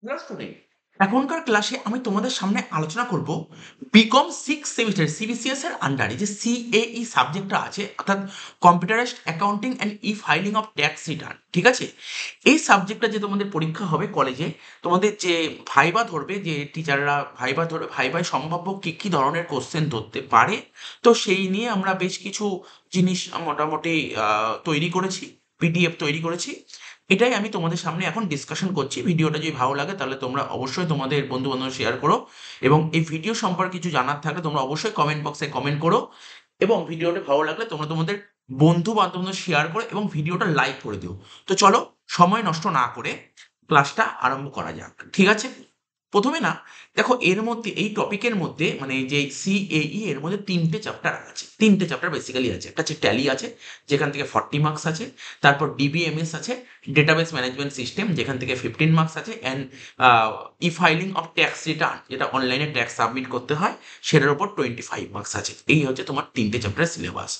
Hello student, এখনকার ক্লাসে আমি তোমাদের সামনে আলোচনা করব বিকম 6 সেমিস্টার সিবিসিএস এর আন্ডারে যে সিএই সাবজেক্টটা আছে, অর্থাৎ computerised accounting and e filing of tax return. ঠিক আছে, এই সাবজেক্টটা যে তোমাদের পরীক্ষা হবে কলেজে, তোমাদের যে ভাইবা ধরবে, যে টিচাররা ভাইবা ধরবে, ভাইবায় সম্ভাব্য কী কী ধরনের কোশ্চেন ধরতে পারে, তো সেই নিয়ে আমরা বেশ কিছু জিনিস মোটামুটি তৈরি করেছি, পিডিএফ তৈরি করেছি। এটাই আমি তোমাদের সামনে এখন ডিসকাশন করছি। ভিডিওটা যদি ভালো লাগে তাহলে তোমরা অবশ্যই তোমাদের বন্ধু বান্ধব শেয়ার করো, এবং এই ভিডিও সম্পর্কে কিছু জানার থাকলে তোমরা অবশ্যই কমেন্ট বক্সে কমেন্ট করো, এবং ভিডিওটা ভালো লাগলে তোমরা তোমাদের বন্ধু বান্ধবদের শেয়ার করো এবং ভিডিওটা লাইক করে দিও। তো চলো, সময় নষ্ট না করে ক্লাসটা আরম্ভ করা যাক। ঠিক আছে, প্রথমে না, দেখো এর মধ্যে এই টপিকের মধ্যে মানে যে সিএই এর মধ্যে তিনটে চ্যাপ্টার আছে, তিনটে চ্যাপ্টার বেসিক্যালি আছে। একটা হচ্ছে ট্যালি আছে, যেখান থেকে 40 মার্কস আছে। তারপর ডিবিএমএস আছে, ডেটাবেস ম্যানেজমেন্ট সিস্টেম, যেখান থেকে 15 মার্কস আছে। And e filing of tax return, যেটা অনলাইনে ট্যাক্স সাবমিট করতে হয়, সেটার উপর 25 মার্কস আছে। এই হচ্ছে তোমার তিনটে চ্যাপ্টারের সিলেবাস।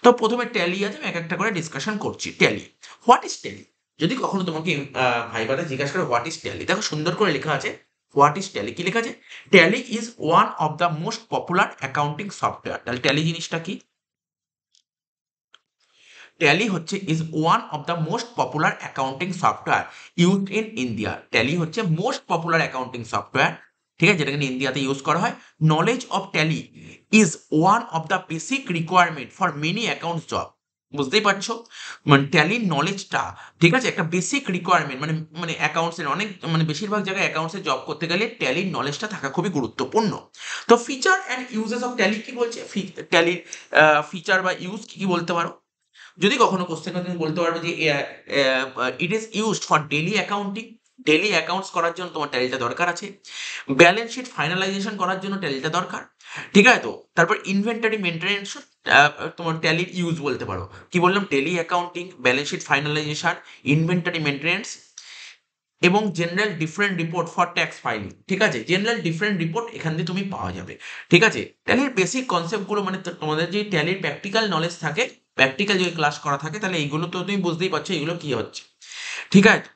তো প্রথমে ট্যালি আছে, আমি এক একটা করে ডিসকাশন করছি। Tally, what is tally? যদি কখনো তোমাকে ভাইবাতে জিজ্ঞাসা করে হোয়াট ইজ ট্যালি, দেখো সুন্দর করে লেখা আছে হোয়াট ইজ ট্যালি। কি লেখা আছে? Tally is one of the most popular accounting software. তাহলে ট্যালি জিনিসটা কি? ট্যালি হচ্ছে is one of the most popular accounting software used in India. Tally হচ্ছে মোস্ট পপুলার অ্যাকাউন্টিং সফটওয়্যার, ঠিক আছে, যেটাকে ইন্ডিয়াতে ইউজ করা হয়। Knowledge of tally is one of the basic requirement for many accounts job. বুঝতেই পারছো, মানে ট্যালির নলেজটা, ঠিক আছে, একটা বেসিক রিকোয়ারমেন্ট, মানে মানে অ্যাকাউন্টসের অনেক, মানে বেশিরভাগ জায়গায় অ্যাকাউন্টসে জব করতে গেলে ট্যালির নলেজটা থাকা খুবই গুরুত্বপূর্ণ। তো feature and uses of tally কি বলছে, ট্যালির ফিচার বা ইউজ কি কি বলতে পারো? যদি কখনো কোশ্চেন হয় তুমি বলতে পারবে যে it is used for daily accounting. Daily accounts করার জন্য তোমার ট্যালিটা দরকার আছে। ব্যালেন্স শিট ফাইনালাইজেশন করার জন্য ট্যালিটা দরকার, ঠিক আছে। তো তারপর ইনভেন্টরি মেনটেন্যান্স, তোমার ট্যালির ইউজ বলতে পারো। কি বললাম? Daily accounting, balance sheet finalization, inventory maintenance, এবং general different report for tax filing. ঠিক আছে, জেনারেল ডিফারেন্ট রিপোর্ট এখান দিয়ে তুমি পাওয়া যাবে। ঠিক আছে, ট্যালির বেসিক কনসেপ্টগুলো, মানে তোমাদের যে ট্যালির প্র্যাকটিক্যাল নলেজ থাকে, প্র্যাকটিক্যাল যদি ক্লাস করা থাকে, তাহলে এইগুলো তো তুমি বুঝতেই পারছো এগুলো কি হচ্ছে। ঠিক আছে,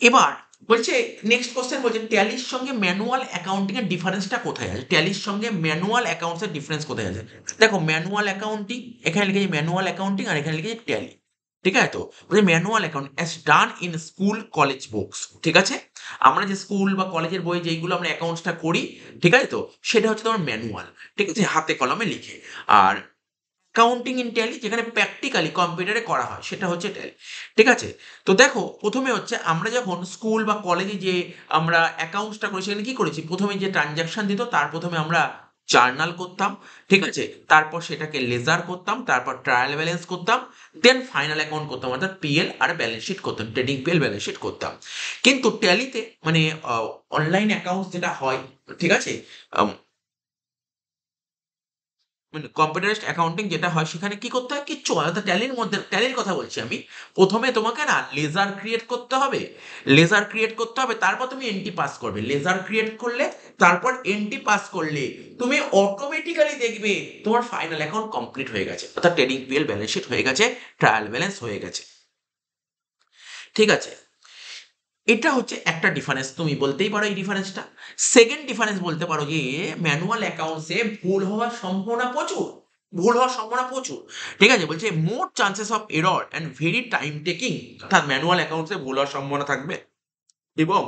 এবার বলছে নেক্সট কোশ্চেন, বলছে ট্যালির সঙ্গে ম্যানুয়াল অ্যাকাউন্টিং এর ডিফারেন্সটা কোথায় আছে? ট্যালির সঙ্গে ম্যানুয়াল অ্যাকাউন্টস এর ডিফারেন্স কোথায় আছে? দেখো, ম্যানুয়াল অ্যাকাউন্টিং, এখানে লিখেছে ম্যানুয়াল অ্যাকাউন্টিং, আর এখানে লিখেছে ট্যালি। ঠিক আছে, তো বলছে manual account as done in school college books. ঠিক আছে, আমরা যে স্কুল বা কলেজের বই যেইগুলো আমরা অ্যাকাউন্টসটা করি, ঠিক আছে, তো সেটা হচ্ছে তোমার ম্যানুয়াল, ঠিক আছে, হাতে কলমে লিখে। আর কাউন্টিং ইন ট্যালি, যেখানে প্র্যাকটিক্যালি কম্পিউটারে করা হয়, সেটা হচ্ছে ট্যালি। ঠিক আছে, তো দেখো প্রথমে হচ্ছে আমরা যখন স্কুল বা কলেজে যে আমরা অ্যাকাউন্টসটা করি, সেখানে কি করেছি, প্রথমে যে ট্রানজাকশন দিত তার প্রথমে আমরা জার্নাল করতাম, ঠিক আছে, তারপর সেটাকে লেজার করতাম, তারপর ট্রায়াল ব্যালেন্স করতাম, দেন ফাইনাল অ্যাকাউন্ট করতাম, অর্থাৎ পিএল আর ব্যালেন্স শিট করতাম, ট্রেডিং পিএল ব্যালেন্স শিট করতাম। কিন্তু ট্যালিতে মানে অনলাইন অ্যাকাউন্টস যেটা হয়, ঠিক আছে, মানে কম্পিউটারাইজড অ্যাকাউন্টিং যেটা হয়, সেখানে কি করতে হয়, কিচ্ছু হয়, অর্থাৎ ট্যালির মধ্যে, ট্যালির কথা বলছি আমি। প্রথমে তোমাকে না লেজার ক্রিয়েট করতে হবে, লেজার ক্রিয়েট করতে হবে, তারপর তুমি এন্ট্রি পাস করবে। লেজার ক্রিয়েট করলে, তারপর এন্ট্রি পাস করলে, তুমি অটোমেটিক্যালি দেখবে তোমার ফাইনাল অ্যাকাউন্ট কমপ্লিট হয়ে গেছে, অর্থাৎ ট্রেডিং পিএল ব্যালেন্স শিট হয়ে গেছে, ট্রায়াল ব্যালেন্স হয়ে গেছে। ঠিক আছে, এটা হচ্ছে একটা ডিফারেন্স, তুমি বলতেই পারো এই ডিফারেন্সটা। সেকেন্ড ডিফারেন্স বলতে পারো যে ম্যানুয়াল অ্যাকাউন্টসে ভুল হওয়ার সম্ভাবনা প্রচুর, ভুল হওয়ার সম্ভাবনা প্রচুর। ঠিক আছে, বলছে more chances of error and very time taking, অর্থাৎ ম্যানুয়াল অ্যাকাউন্টসে ভুল হওয়ার সম্ভাবনা থাকবে এবং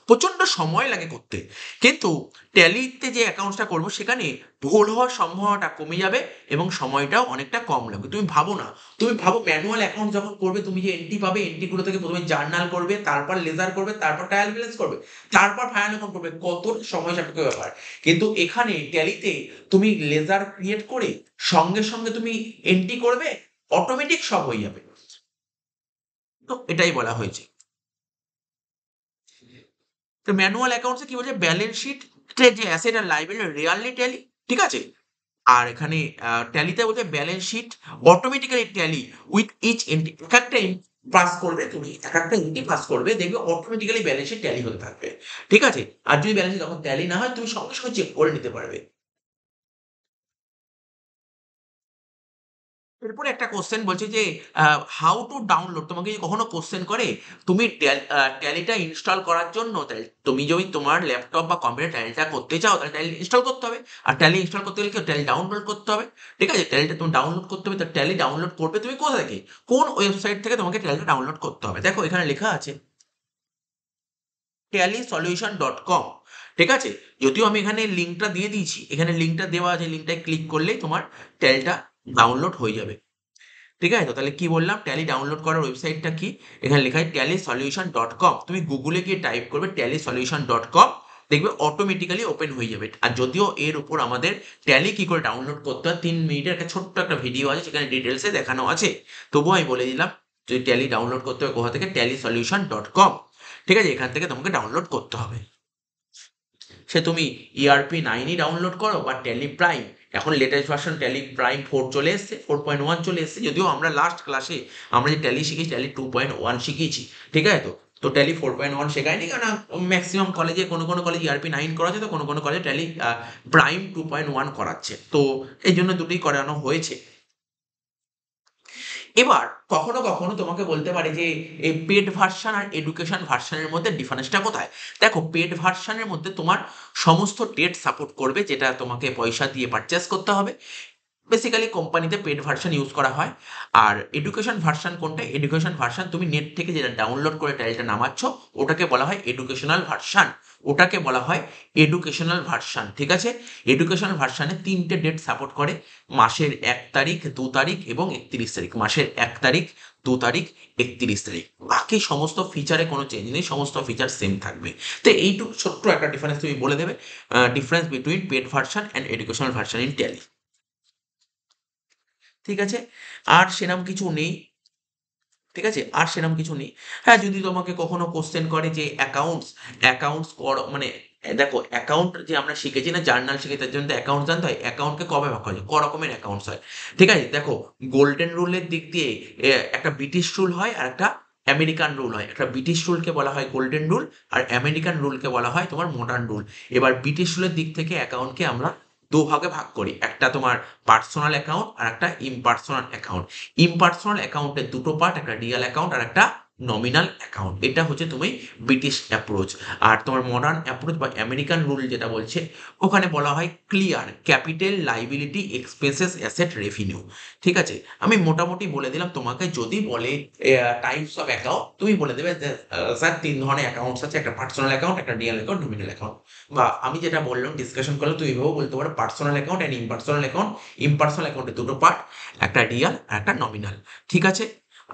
প্রচন্ড সময় লাগে করতে। কিন্তু ট্যালিতে যে অ্যাকাউন্টসটা করবো, সেখানে ভুল হওয়ার সম্ভাবনাটা কমে যাবে এবং সময়টাও অনেকটা কম লাগবে। তুমি ভাবো না, তুমি ভাবো ম্যানুয়াল অ্যাকাউন্ট যখন করবে, তুমি যে এন্ট্রি পাবে, এন্ট্রিগুলো থেকে প্রথমে জার্নাল করবে, তারপর লেজার করবে, তারপর ট্রায়াল ব্যালেন্স করবে, তারপর ফাইনাল অ্যাকাউন্ট করবে, কত সময় সাপেক্ষ ব্যাপার। কিন্তু এখানে ট্যালিতে তুমি লেজার ক্রিয়েট করে সঙ্গে সঙ্গে তুমি এন্ট্রি করবে, অটোমেটিক সব হয়ে যাবে। তো এটাই বলা হয়েছে। তো ম্যানুয়াল অ্যাকাউন্টসে কি বলছে, ব্যালেন্স শিট যে অ্যাসেট আর লাইবিলিটি রিয়ালি ট্যালি, ঠিক আছে। আর এখানে ট্যালিতে বলছে balance sheet automatically tally with each entry, এক একটা পাস করবে, তুমি এক একটা এন্ট্রি পাস করবে, দেখবে অটোমেটিক্যালি ব্যালেন্স শিট ট্যালি হতে থাকবে। ঠিক আছে, আর যদি ব্যালেন্স শিট তখন ট্যালি না হয়, তুমি সঙ্গে সঙ্গে চেক করে নিতে পারবে। এরপরে একটা কোশ্চেন বলছে যে হাউ টু ডাউনলোড, তোমাকে যদি কখনো কোশ্চেন করে তুমি ট্যালিটা ইনস্টল করার জন্য, তুমি যদি তোমার ল্যাপটপ বা কম্পিউটার ট্যালিটা করতে চাও তাহলে ট্যালি ইনস্টল করতে হবে। আর ট্যালি ইনস্টল করতে গেলে কি ট্যালি ডাউনলোড করতে হবে। ঠিক আছে, ট্যালিটা তুমি ডাউনলোড করতে হবে। তো ট্যালি ডাউনলোড করবে তুমি কোথা থেকে, কোন ওয়েবসাইট থেকে তোমাকে ট্যালিটা ডাউনলোড করতে হবে? দেখো এখানে লেখা আছে tallysolution.com। ঠিক আছে, যদিও আমি এখানে লিঙ্কটা দিয়ে দিয়েছি, এখানে লিঙ্কটা দেওয়া আছে, লিঙ্কটায় ক্লিক করলেই তোমার ট্যালিটা ডাউনলোড হয়ে যাবে। ঠিক আছে, তো তাহলে কি বললাম, ট্যালি ডাউনলোড করার ওয়েবসাইটটা কি, এখানে লেখা হয় tallysolution.com। তুমি গুগলে গিয়ে টাইপ করবে tallysolution.com, দেখবে অটোমেটিক্যালি ওপেন হয়ে যাবে। আর যদিও এর উপর আমাদের ট্যালি কি করে ডাউনলোড করতে হয় 3 মিনিটের একটা ছোট্ট একটা ভিডিও আছে, সেখানে ডিটেলসে দেখানো আছে। তবুও আমি বলে দিলাম যে ট্যালি ডাউনলোড করতে হবে কোথা থেকে, tallysolution.com। ঠিক আছে, এখান থেকে তোমাকে ডাউনলোড করতে হবে। সে তুমি ERP 9ই ডাউনলোড করো বা ট্যালি প্রাইম, এখন লেটেস্ট ভার্সন ট্যালি প্রাইম 4 চলে এসছে, 4.1 চলে এসছে। যদিও আমরা লাস্ট ক্লাসে আমরা যে ট্যালি শিখেছি ট্যালি 2.1 শিখিয়েছি। ঠিক আছে, তো ট্যালি 4.1 শেখায়নি, কারণ ম্যাক্সিমাম কলেজে, কোনো কোনো কলেজে ERP 9 করাচ্ছে, তো কোনো কোনো কলেজে ট্যালি প্রাইম 2.1 করাচ্ছে। তো এই জন্য দুটোই করানো হয়েছে। এবার কখনো কখনো তোমাকে বলতে পারে যে এই পেড ভার্সন আর এডুকেশন ভার্সনের মধ্যে ডিফারেন্সটা কোথায়। দেখো, পেড ভার্সনের মধ্যে তোমার সমস্ত টেট সাপোর্ট করবে, যেটা তোমাকে পয়সা দিয়ে পারচেস করতে হবে। বেসিক্যালি কোম্পানিতে পেড ভার্সন ইউজ করা হয়। আর এডুকেশন ভার্সন কোনটা, এডুকেশন ভার্সন তুমি নেট থেকে যেটা ডাউনলোড করে ট্যালিটা নামাচ্ছ, ওটাকে বলা হয় এডুকেশনাল ভার্সন। ওটাকে বলা হয় এডুকেশনাল ভার্সন। ঠিক আছে, এডুকেশনাল ভার্সনে 3টে ডেট সাপোর্ট করে, মাসের 1 তারিখ, 2 তারিখ এবং 31 তারিখ। মাসের 1 তারিখ, 2 তারিখ, 31 তারিখ। বাকি সমস্ত ফিচারে কোনো চেঞ্জ নেই, সমস্ত ফিচার সেম থাকবে। তো এইটুকু ছোট্ট একটা ডিফারেন্স তুমি বলে দেবে, difference between paid version and educational version in Tally. ঠিক আছে, আর সেরম কিছু নেই। ঠিক আছে, আর সেরম কিছু নেই। হ্যাঁ, যদি তোমাকে কখনো কোশ্চেন করে যে অ্যাকাউন্টস মানে দেখো, অ্যাকাউন্ট যে আমরা শিখেছি না, জার্নাল শিখে, তার জন্য অ্যাকাউন্ট জানতে হয়। অ্যাকাউন্টকে কবে ভাগ করা যায়, ক রকমের অ্যাকাউন্টস হয়। ঠিক আছে, দেখো, গোল্ডেন রুলের দিক দিয়ে একটা ব্রিটিশ রুল হয় আর একটা আমেরিকান রুল হয়। একটা ব্রিটিশ রুলকে বলা হয় গোল্ডেন রুল, আর আমেরিকান রুলকে বলা হয় তোমার মডার্ন রুল। এবার ব্রিটিশ রুলের দিক থেকে অ্যাকাউন্টকে আমরা দুভাগে ভাগ করি, একটা তোমার পার্সোনাল অ্যাকাউন্ট আর একটা ইমপার্সোনাল অ্যাকাউন্ট। ইমপার্সোনাল অ্যাকাউন্টের দুটো পার্ট, একটা রিয়েল অ্যাকাউন্ট আর একটা নমিনাল অ্যাকাউন্ট। এটা হচ্ছে তুমি ব্রিটিশ অ্যাপ্রোচ। আর তোমার মডার্ন অ্যাপ্রোচ বা আমেরিকান রুল যেটা বলছে, ওখানে বলা হয় clear capital liability expenses asset revenue. ঠিক আছে, আমি মোটামুটি বলে দিলাম। তোমাকে যদি বলে টাইপস অফ অ্যাকাউন্ট, তুমি বলে দেবে যে স্যার 3 ধরনের অ্যাকাউন্টস আছে, একটা পার্সোনাল অ্যাকাউন্ট, একটা রিয়েল অ্যাকাউন্ট, নমিনাল অ্যাকাউন্ট। বা আমি যেটা বললাম ডিসকাশন করলে তুমি এভাবেও বলতে পারো personal account and impersonal account. Impersonal অ্যাকাউন্টের দুটো পার্ট, একটা রিয়াল আর একটা নমিনাল। ঠিক আছে,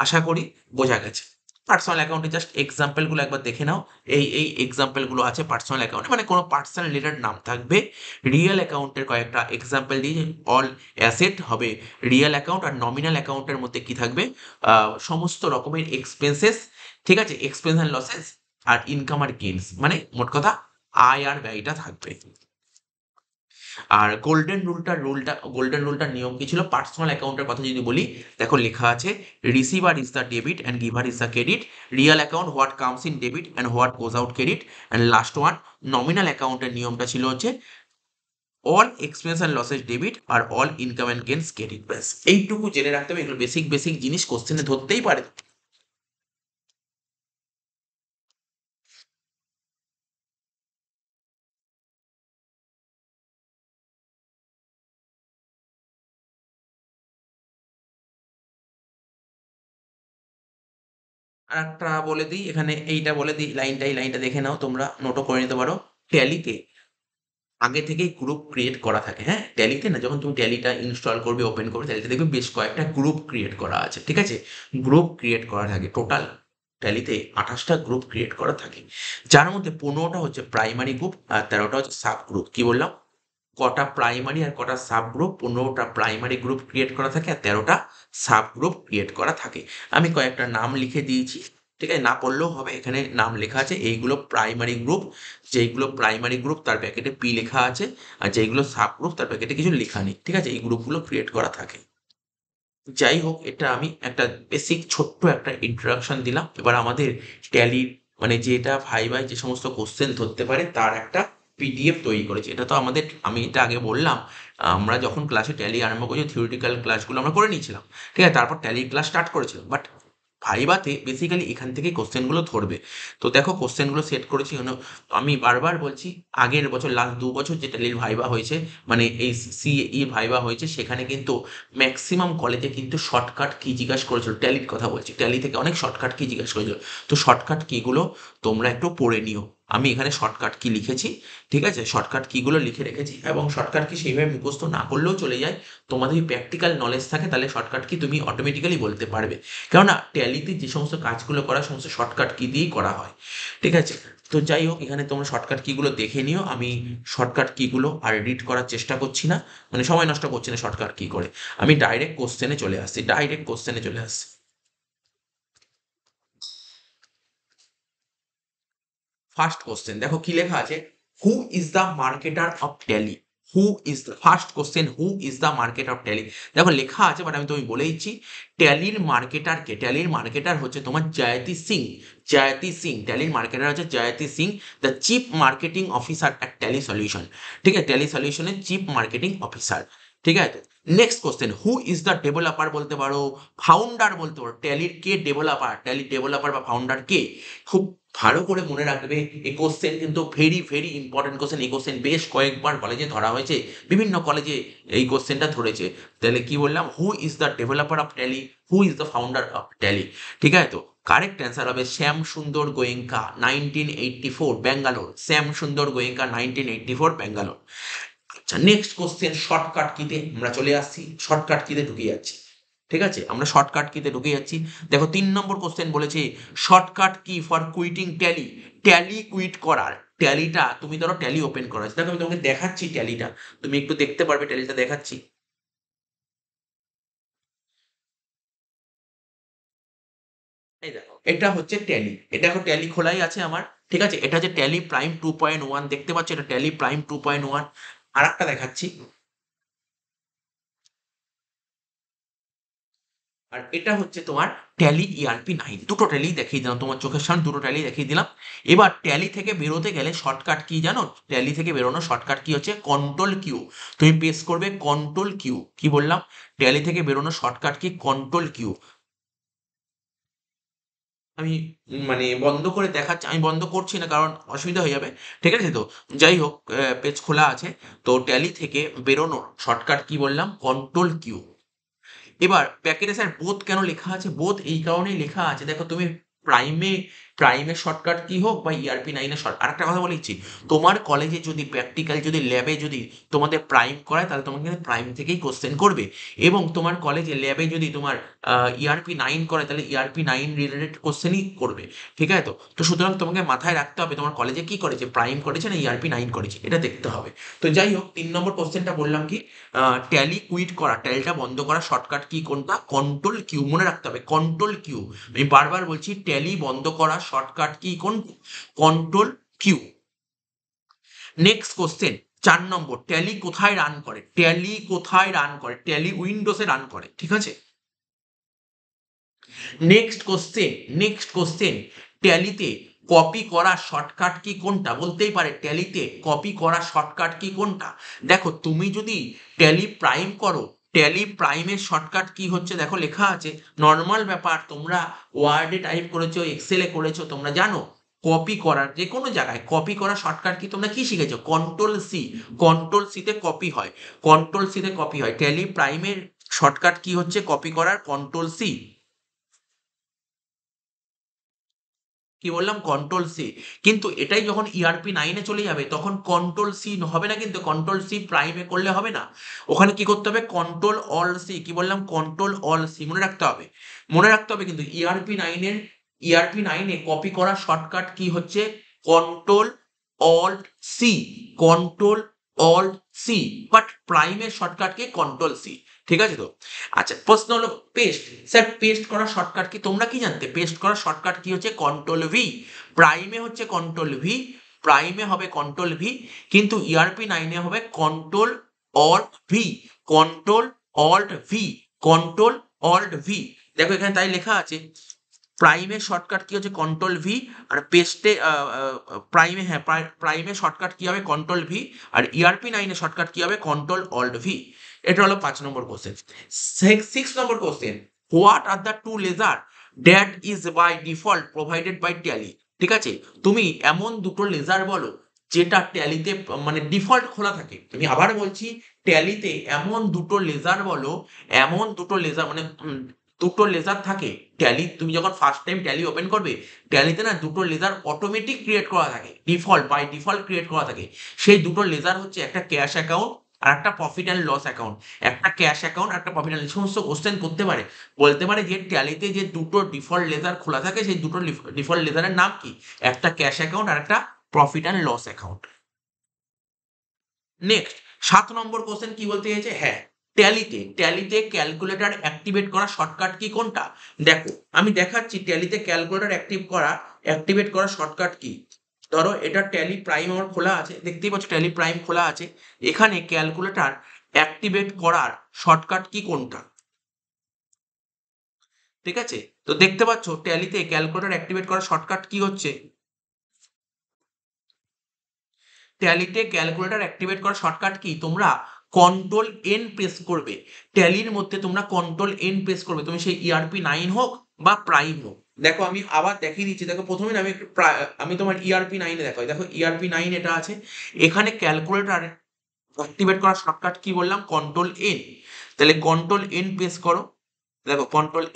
আশা করি বোঝা গেছে। পার্সোনাল অ্যাকাউন্টে জাস্ট এক্সাম্পলগুলো একবার দেখে নাও। এই এক্সাম্পলগুলো আছে পার্সোনাল অ্যাকাউন্টে, মানে কোনো পার্সোনাল রিলেটেড নাম থাকবে। রিয়েল অ্যাকাউন্টের কয়েকটা এক্সাম্পল দিয়ে, অল অ্যাসেট হবে রিয়েল অ্যাকাউন্ট। আর নমিনাল অ্যাকাউন্টের মধ্যে কি থাকবে, সমস্ত রকমের এক্সপেন্সেস। ঠিক আছে, এক্সপেন্স অ্যান্ড লসেস আর ইনকাম আর গেইনস, মানে মোট কথা আয় আর ব্যয়টা থাকবে। আর গোল্ডেন রুলটার নিয়ম কি ছিল, পার্সোনাল অ্যাকাউন্টের কথা যদি বলি, দেখো লেখা আছে receiver is the debit and giver is the credit. Real account what comes in debit and what goes out credit. And last one, nominal অ্যাকাউন্টের নিয়মটা ছিল হচ্ছে all expense and losses debit আর all income and gains credit. ব্যাস এইটুকু জেনে রাখতে হবে, এগুলো বেসিক বেসিক জিনিস, কোশ্চেনে ধরতেই পারে। আর একটা বলে দিই এখানে, এইটা বলে দিই, এই লাইনটা দেখে নাও, তোমরা নোটও করে নিতে পারো। ট্যালিতে আগে থেকেই গ্রুপ ক্রিয়েট করা থাকে। হ্যাঁ, ট্যালিতে না, যখন তুমি ট্যালিটা ইনস্টল করবে, ওপেন করবে, ট্যালিতে দেখবে বেশ কয়েকটা গ্রুপ ক্রিয়েট করা আছে। ঠিক আছে, গ্রুপ ক্রিয়েট করা থাকে টোটাল ট্যালিতে 28টা গ্রুপ ক্রিয়েট করা থাকে, যার মধ্যে 15টা হচ্ছে প্রাইমারি গ্রুপ আর 13টা হচ্ছে সাব গ্রুপ। কি বললাম, কটা প্রাইমারি আর কটা সাব গ্রুপ, 15টা প্রাইমারি গ্রুপ ক্রিয়েট করা থাকে আর 13টা সাব গ্রুপ ক্রিয়েট করা থাকে। আমি কয়েকটা নাম লিখে দিয়েছি, ঠিক আছে, না পড়লেও হবে, এখানে নাম লেখা আছে। এইগুলো প্রাইমারি গ্রুপ, যেইগুলো প্রাইমারি গ্রুপ তার প্যাকেটে পি লেখা আছে, আর যেইগুলো সাব গ্রুপ তার প্যাকেটে কিছু লেখা নেই। ঠিক আছে, এই গ্রুপগুলো ক্রিয়েট করা থাকে। যাই হোক, এটা আমি একটা বেসিক ছোট্ট একটা ইন্ট্রোডাকশন দিলাম। এবার আমাদের ট্যালির মানে যেটা ভাই যে সমস্ত কোশ্চেন ধরতে পারে তার একটা পিডিএফ তৈরি করেছি। এটা তো আমাদের, আমি এটা আগে বললাম, আমরা যখন ক্লাসে ট্যালি আরম্ভ করেছি থিওরিটিক্যাল ক্লাসগুলো আমরা করে নিয়েছিলাম, ঠিক আছে, তারপর ট্যালির ক্লাস স্টার্ট করেছিলাম, বাট ভাইভাতে বেসিক্যালি এখান থেকেই কোশ্চেনগুলো ধরবে। তো দেখো কোশ্চেনগুলো সেট করেছি আমি বারবার বলছি, আগের বছর লাস্ট 2 বছর যে ট্যালির ভাইবা হয়েছে, মানে এই সিই ভাইবা হয়েছে, সেখানে কিন্তু ম্যাক্সিমাম কলেজে কিন্তু শর্টকাট কি জিজ্ঞাসা করেছিল, ট্যালির কথা বলছি, ট্যালি থেকে অনেক শর্টকাট কি জিজ্ঞাসা করেছিল। তো শর্টকাট কিগুলো তোমরা একটু পড়ে নিও। আমি এখানে শর্টকাট কি লিখেছি, ঠিক আছে, শর্টকাট কিগুলো লিখে রেখেছি, এবং শর্টকাট কি সেইভাবে মুখস্থ না করলেও চলে যায়, তোমাদের যদি প্র্যাকটিক্যাল নলেজ থাকে তাহলে শর্টকাট কি তুমি অটোমেটিক্যালি বলতে পারবে। কেননা ট্যালিতে যে সমস্ত কাজগুলো করা সমস্ত শর্টকাট কি দিয়েই করা হয়, ঠিক আছে। তো যাই হোক, এখানে তোমরা শর্টকাট কিগুলো দেখে নিও। আমি শর্টকাট কিগুলো আর রিড করার চেষ্টা করছি না, মানে সময় নষ্ট করছি না শর্টকাট কি করে, আমি ডাইরেক্ট কোশ্চেনে চলে আসছি, ডাইরেক্ট কোশ্চেনে চলে আসছি। ফার্স্ট কোশ্চেন দেখো কি লেখা আছে, হু is the marketer of tally. Who is the first question, who is the market of tally. দেখো লেখা আছে, বাট আমি তুমি বলে দিচ্ছি, ট্যালির মার্কেটার কে, ট্যালির মার্কেটার হচ্ছে তোমার জয়তি সিং। জয়তি সিং, ট্যালির মার্কেটার হচ্ছে Jayati Singh, the chief marketing officer at Tally Solution. ঠিক আছে, ট্যালি সলিউশনের চিফ মার্কেটিং অফিসার। ঠিক আছে, next question, who is the developer বলতে পারো, ফাউন্ডার বলতে পারো, ট্যালির কে ডেভেলপার, ট্যালির ডেভেলপার বা ফাউন্ডার কে। খুব ভালো করে মনে রাখবে, এই কোশ্চেন কিন্তু ভেরি ভেরি ইম্পর্টেন্ট কোশ্চেন। এই কোশ্চেন বেশ কয়েকবার কলেজে ধরা হয়েছে, বিভিন্ন কলেজে এই কোশ্চেনটা ধরেছে। তাহলে কি বললাম, হু is the developer of tally, who is the founder of tally. ঠিক আছে, তো কারেক্ট অ্যান্সার হবে শ্যাম সুন্দর গোয়েঙ্কা, 1984, ব্যাঙ্গালোর। শ্যাম সুন্দর গোয়েঙ্কা, 1984, ব্যাঙ্গালোর। আচ্ছা, নেক্সট কোশ্চেন, শর্টকাট কিতে আমরা চলে আসছি, শর্টকাট কিতে ঢুকে যাচ্ছি। ঠিক আছে, আমরা শর্টকাট কিতে ঢুকে যাচ্ছি। দেখো 3 নম্বর কোশ্চেন বলেছে, shortcut key for quitting Tally. Tally quit করার, ট্যালিটা তুমি ধরো ট্যালি ওপেন করা আছে, দেখো আমি তোমাকে দেখাচ্ছি ট্যালিটা, তুমি একটু দেখতে পারবে, ট্যালিটা দেখাচ্ছি। এই দেখো এটা হচ্ছে ট্যালি, এটা দেখো ট্যালি খোলাই আছে আমার। ঠিক আছে, এটা হচ্ছে ট্যালি প্রাইম 2.1, দেখতে পাচ্ছ, এটা ট্যালি প্রাইম 2.1। আর একটা দেখাচ্ছি, আর এটা হচ্ছে তোমার ট্যালি ERP9। দুটো ট্যালি দেখিয়ে দিলাম তোমার চোখের সামনে, দুটো ট্যালি দেখিয়ে দিলাম। এবার ট্যালি থেকে বেরোতে গেলে শর্টকাট কি জানো, ট্যালি থেকে বেরোনো শর্টকাট কি হচ্ছে কন্ট্রোল কিউ। তুমি প্রেস করবে কন্ট্রোল কিউ, কি বললাম, ট্যালি থেকে বেরোনো শর্টকাট কি কন্ট্রোল কিউ। আমি মানে বন্ধ করে দেখাচ্ছি, আমি বন্ধ করছি না কারণ অসুবিধা হয়ে যাবে। ঠিক আছে, তো যাই হোক, পেজ খোলা আছে। তো ট্যালি থেকে বেরোনোর শর্টকাট কি বললাম, কন্ট্রোল কিউ। এবার প্যাকেটে স্যার বোথ কেন লেখা আছে, বোথ এই কারণেই লেখা আছে, দেখো তুমি প্রাইমে, প্রাইমের শর্টকাট কি হোক বা ERP9 এর শর্ট, আরেকটা কথা বলেছি, তোমার কলেজে যদি প্র্যাকটিক্যাল যদি ল্যাবে যদি তোমাদের প্রাইম করায় তাহলে তোমাকে কিন্তু প্রাইম থেকেই কোশ্চেন করবে, এবং তোমার কলেজে ল্যাবে যদি তোমার ERP9 করে তাহলে ERP9 রিলেটেড কোশ্চেনই করবে। ঠিক আছে, তো সুতরাং তোমাকে মাথায় রাখতে হবে তোমার কলেজে কি করেছে, প্রাইম করেছে না ERP9 করেছে, এটা দেখতে হবে। তো যাই হোক, 3 নম্বর কোশ্চেনটা বললাম কি, ট্যালি কুইট করা, ট্যালিটা বন্ধ করা শর্টকাট কি কোনটা, কন্ট্রোল কিউ, মনে রাখতে হবে কন্ট্রোল কিউ। আমি বারবার বলছি, ট্যালি বন্ধ করা শর্টকাট কি কোন, কন্ট্রোল কিউ। নেক্সট কোশ্চেন, 4 নম্বর, ট্যালি কোথায় রান করে, ট্যালি কোথায় রান করে, ট্যালি উইন্ডোজে রান করে। ঠিক আছে, নেক্সট কোশ্চেন, নেক্সট কোশ্চেন, ট্যালিতে কপি করা শর্টকাট কি কোনটা, বলতেই পারে ট্যালিতে কপি করা শর্টকাট কি কোনটা। দেখো তুমি যদি ট্যালি প্রাইম করো, ট্যালি প্রাইমের শর্টকাট কি হচ্ছে, দেখো লেখা আছে, নর্মাল ব্যাপার, তোমরা ওয়ার্ডে টাইপ করেছো, এক্সেলে করেছো, তোমরা জানো কপি করার যে কোনো জায়গায় কপি করা শর্টকাট কি, তোমরা কি শিখেছো, কন্ট্রোল সি। কন্ট্রোল সিতে কপি হয়, কন্ট্রোল সিতে কপি হয়, ট্যালি প্রাইমের শর্টকাট কি হচ্ছে কপি করার, কন্ট্রোল সি। কি বললাম, কন্ট্রোল সি। কিন্তু এটাই যখন ERP9 চলে যাবে তখন কন্ট্রোল সি হবে না, কিন্তু কন্ট্রোল সি প্রাইমে করলে হবে না, ওখানে কি করতে হবে, কন্ট্রোল অল সি। কি বললাম, কন্ট্রোল অল সি, মনে রাখতে হবে, মনে রাখতে হবে। কিন্তু ERP9 এ কপি করা শর্টকাট কি হচ্ছে, control alt C, control alt C. But প্রাইমের শর্টকাট কি, কন্ট্রোল সি। ঠিক আছে, তো আচ্ছা, প্রশ্ন হলো পেস্ট। স্যার পেস্ট করার শর্টকাট কি, তোমরা কি জানতে, পেস্ট করার শর্টকাট কি হচ্ছে কন্ট্রোল ভি। প্রাইমে হচ্ছে কন্ট্রোল ভি, প্রাইমে হবে কন্ট্রোল ভি, কিন্তু ERP9 হবে control alt V, control alt V, control alt V. দেখো এখানে তাই লেখা আছে, প্রাইমের শর্টকাট কি হচ্ছে কন্ট্রোল ভি, আর পেস্টে প্রাইমে, হ্যাঁ প্রাইমের শর্টকাট কি হবে কন্ট্রোল ভি, আর ERP9 এর শর্টকাট কি হবে কন্ট্রোল অল্ট ভি। এটা হলো 5 নম্বর কোশ্চেন। 6 নম্বর question, what are the two ledger that is by default provided by Tally. ঠিক আছে, তুমি এমন দুটো লেজার বলো যেটা ট্যালিতে মানে ডিফল্ট খোলা থাকে। আমি আবার বলছি, ট্যালিতে এমন দুটো লেজার বলো, এমন দুটো লেজার মানে দুটো লেজার থাকে। ট্যালি তুমি যখন ফার্স্ট টাইম ট্যালি ওপেন করবে, ট্যালিতে না দুটো লেজার অটোমেটিক ক্রিয়েট করা থাকে, ডিফল্ট বাই ডিফল্ট ক্রিয়েট করা থাকে। সেই দুটো লেজার হচ্ছে একটা ক্যাশ অ্যাকাউন্ট আর একটা প্রফিট অ্যান্ড লস অ্যাকাউন্ট। একটা ক্যাশ অ্যাকাউন্ট আর একটা প্রফিট অ্যান্ড সমস্ত কোশ্চেন করতে পারে, বলতে পারে যে ট্যালিতে যে দুটো ডিফল্ট লেজার খোলা থাকে সেই দুটো ডিফল্ট লেজারের নাম কি, একটা ক্যাশ অ্যাকাউন্ট আর একটা profit and loss account. Next 7 number question কি বলতে চাইছে, হ্যাঁ ট্যালিতে ক্যালকুলেটর অ্যাক্টিভেট করা শর্টকাট কি কোনটা। দেখো আমি দেখাচ্ছি ট্যালিতে ক্যালকুলেটর অ্যাক্টিভেট করা শর্টকাট কি। ধরো এটা ট্যালি প্রাইম আমার খোলা আছে, দেখতেই পাচ্ছ ট্যালি প্রাইম খোলা আছে। এখানে ক্যালকুলেটর অ্যাক্টিভেট করার শর্টকাট কি কোনটা। ঠিক আছে, তো দেখতে পাচ্ছ ট্যালিতে ক্যালকুলেটর অ্যাক্টিভেট করার শর্টকাট কি হচ্ছে, ট্যালিতে ক্যালকুলেটর অ্যাক্টিভেট করার শর্টকাট কি, তোমরা কন্ট্রোল এন প্রেস করবে। ট্যালির মধ্যে তোমরা কন্ট্রোল এন প্রেস করবে, তুমি সেই ERP9 হোক বা প্রাইম হোক। দেখো আমি আবার দেখিয়ে দিচ্ছি, দেখো প্রথমে আমি একটু আমি তোমার ERP9 দেখাই। দেখো ERP9 এটা আছে, এখানে ক্যালকুলেটর অ্যাক্টিভেট করার শর্টকাট কি বললাম, কন্ট্রোল এন। তাহলে কন্ট্রোল এন প্রেস করো, দেখো কন্ট্রোল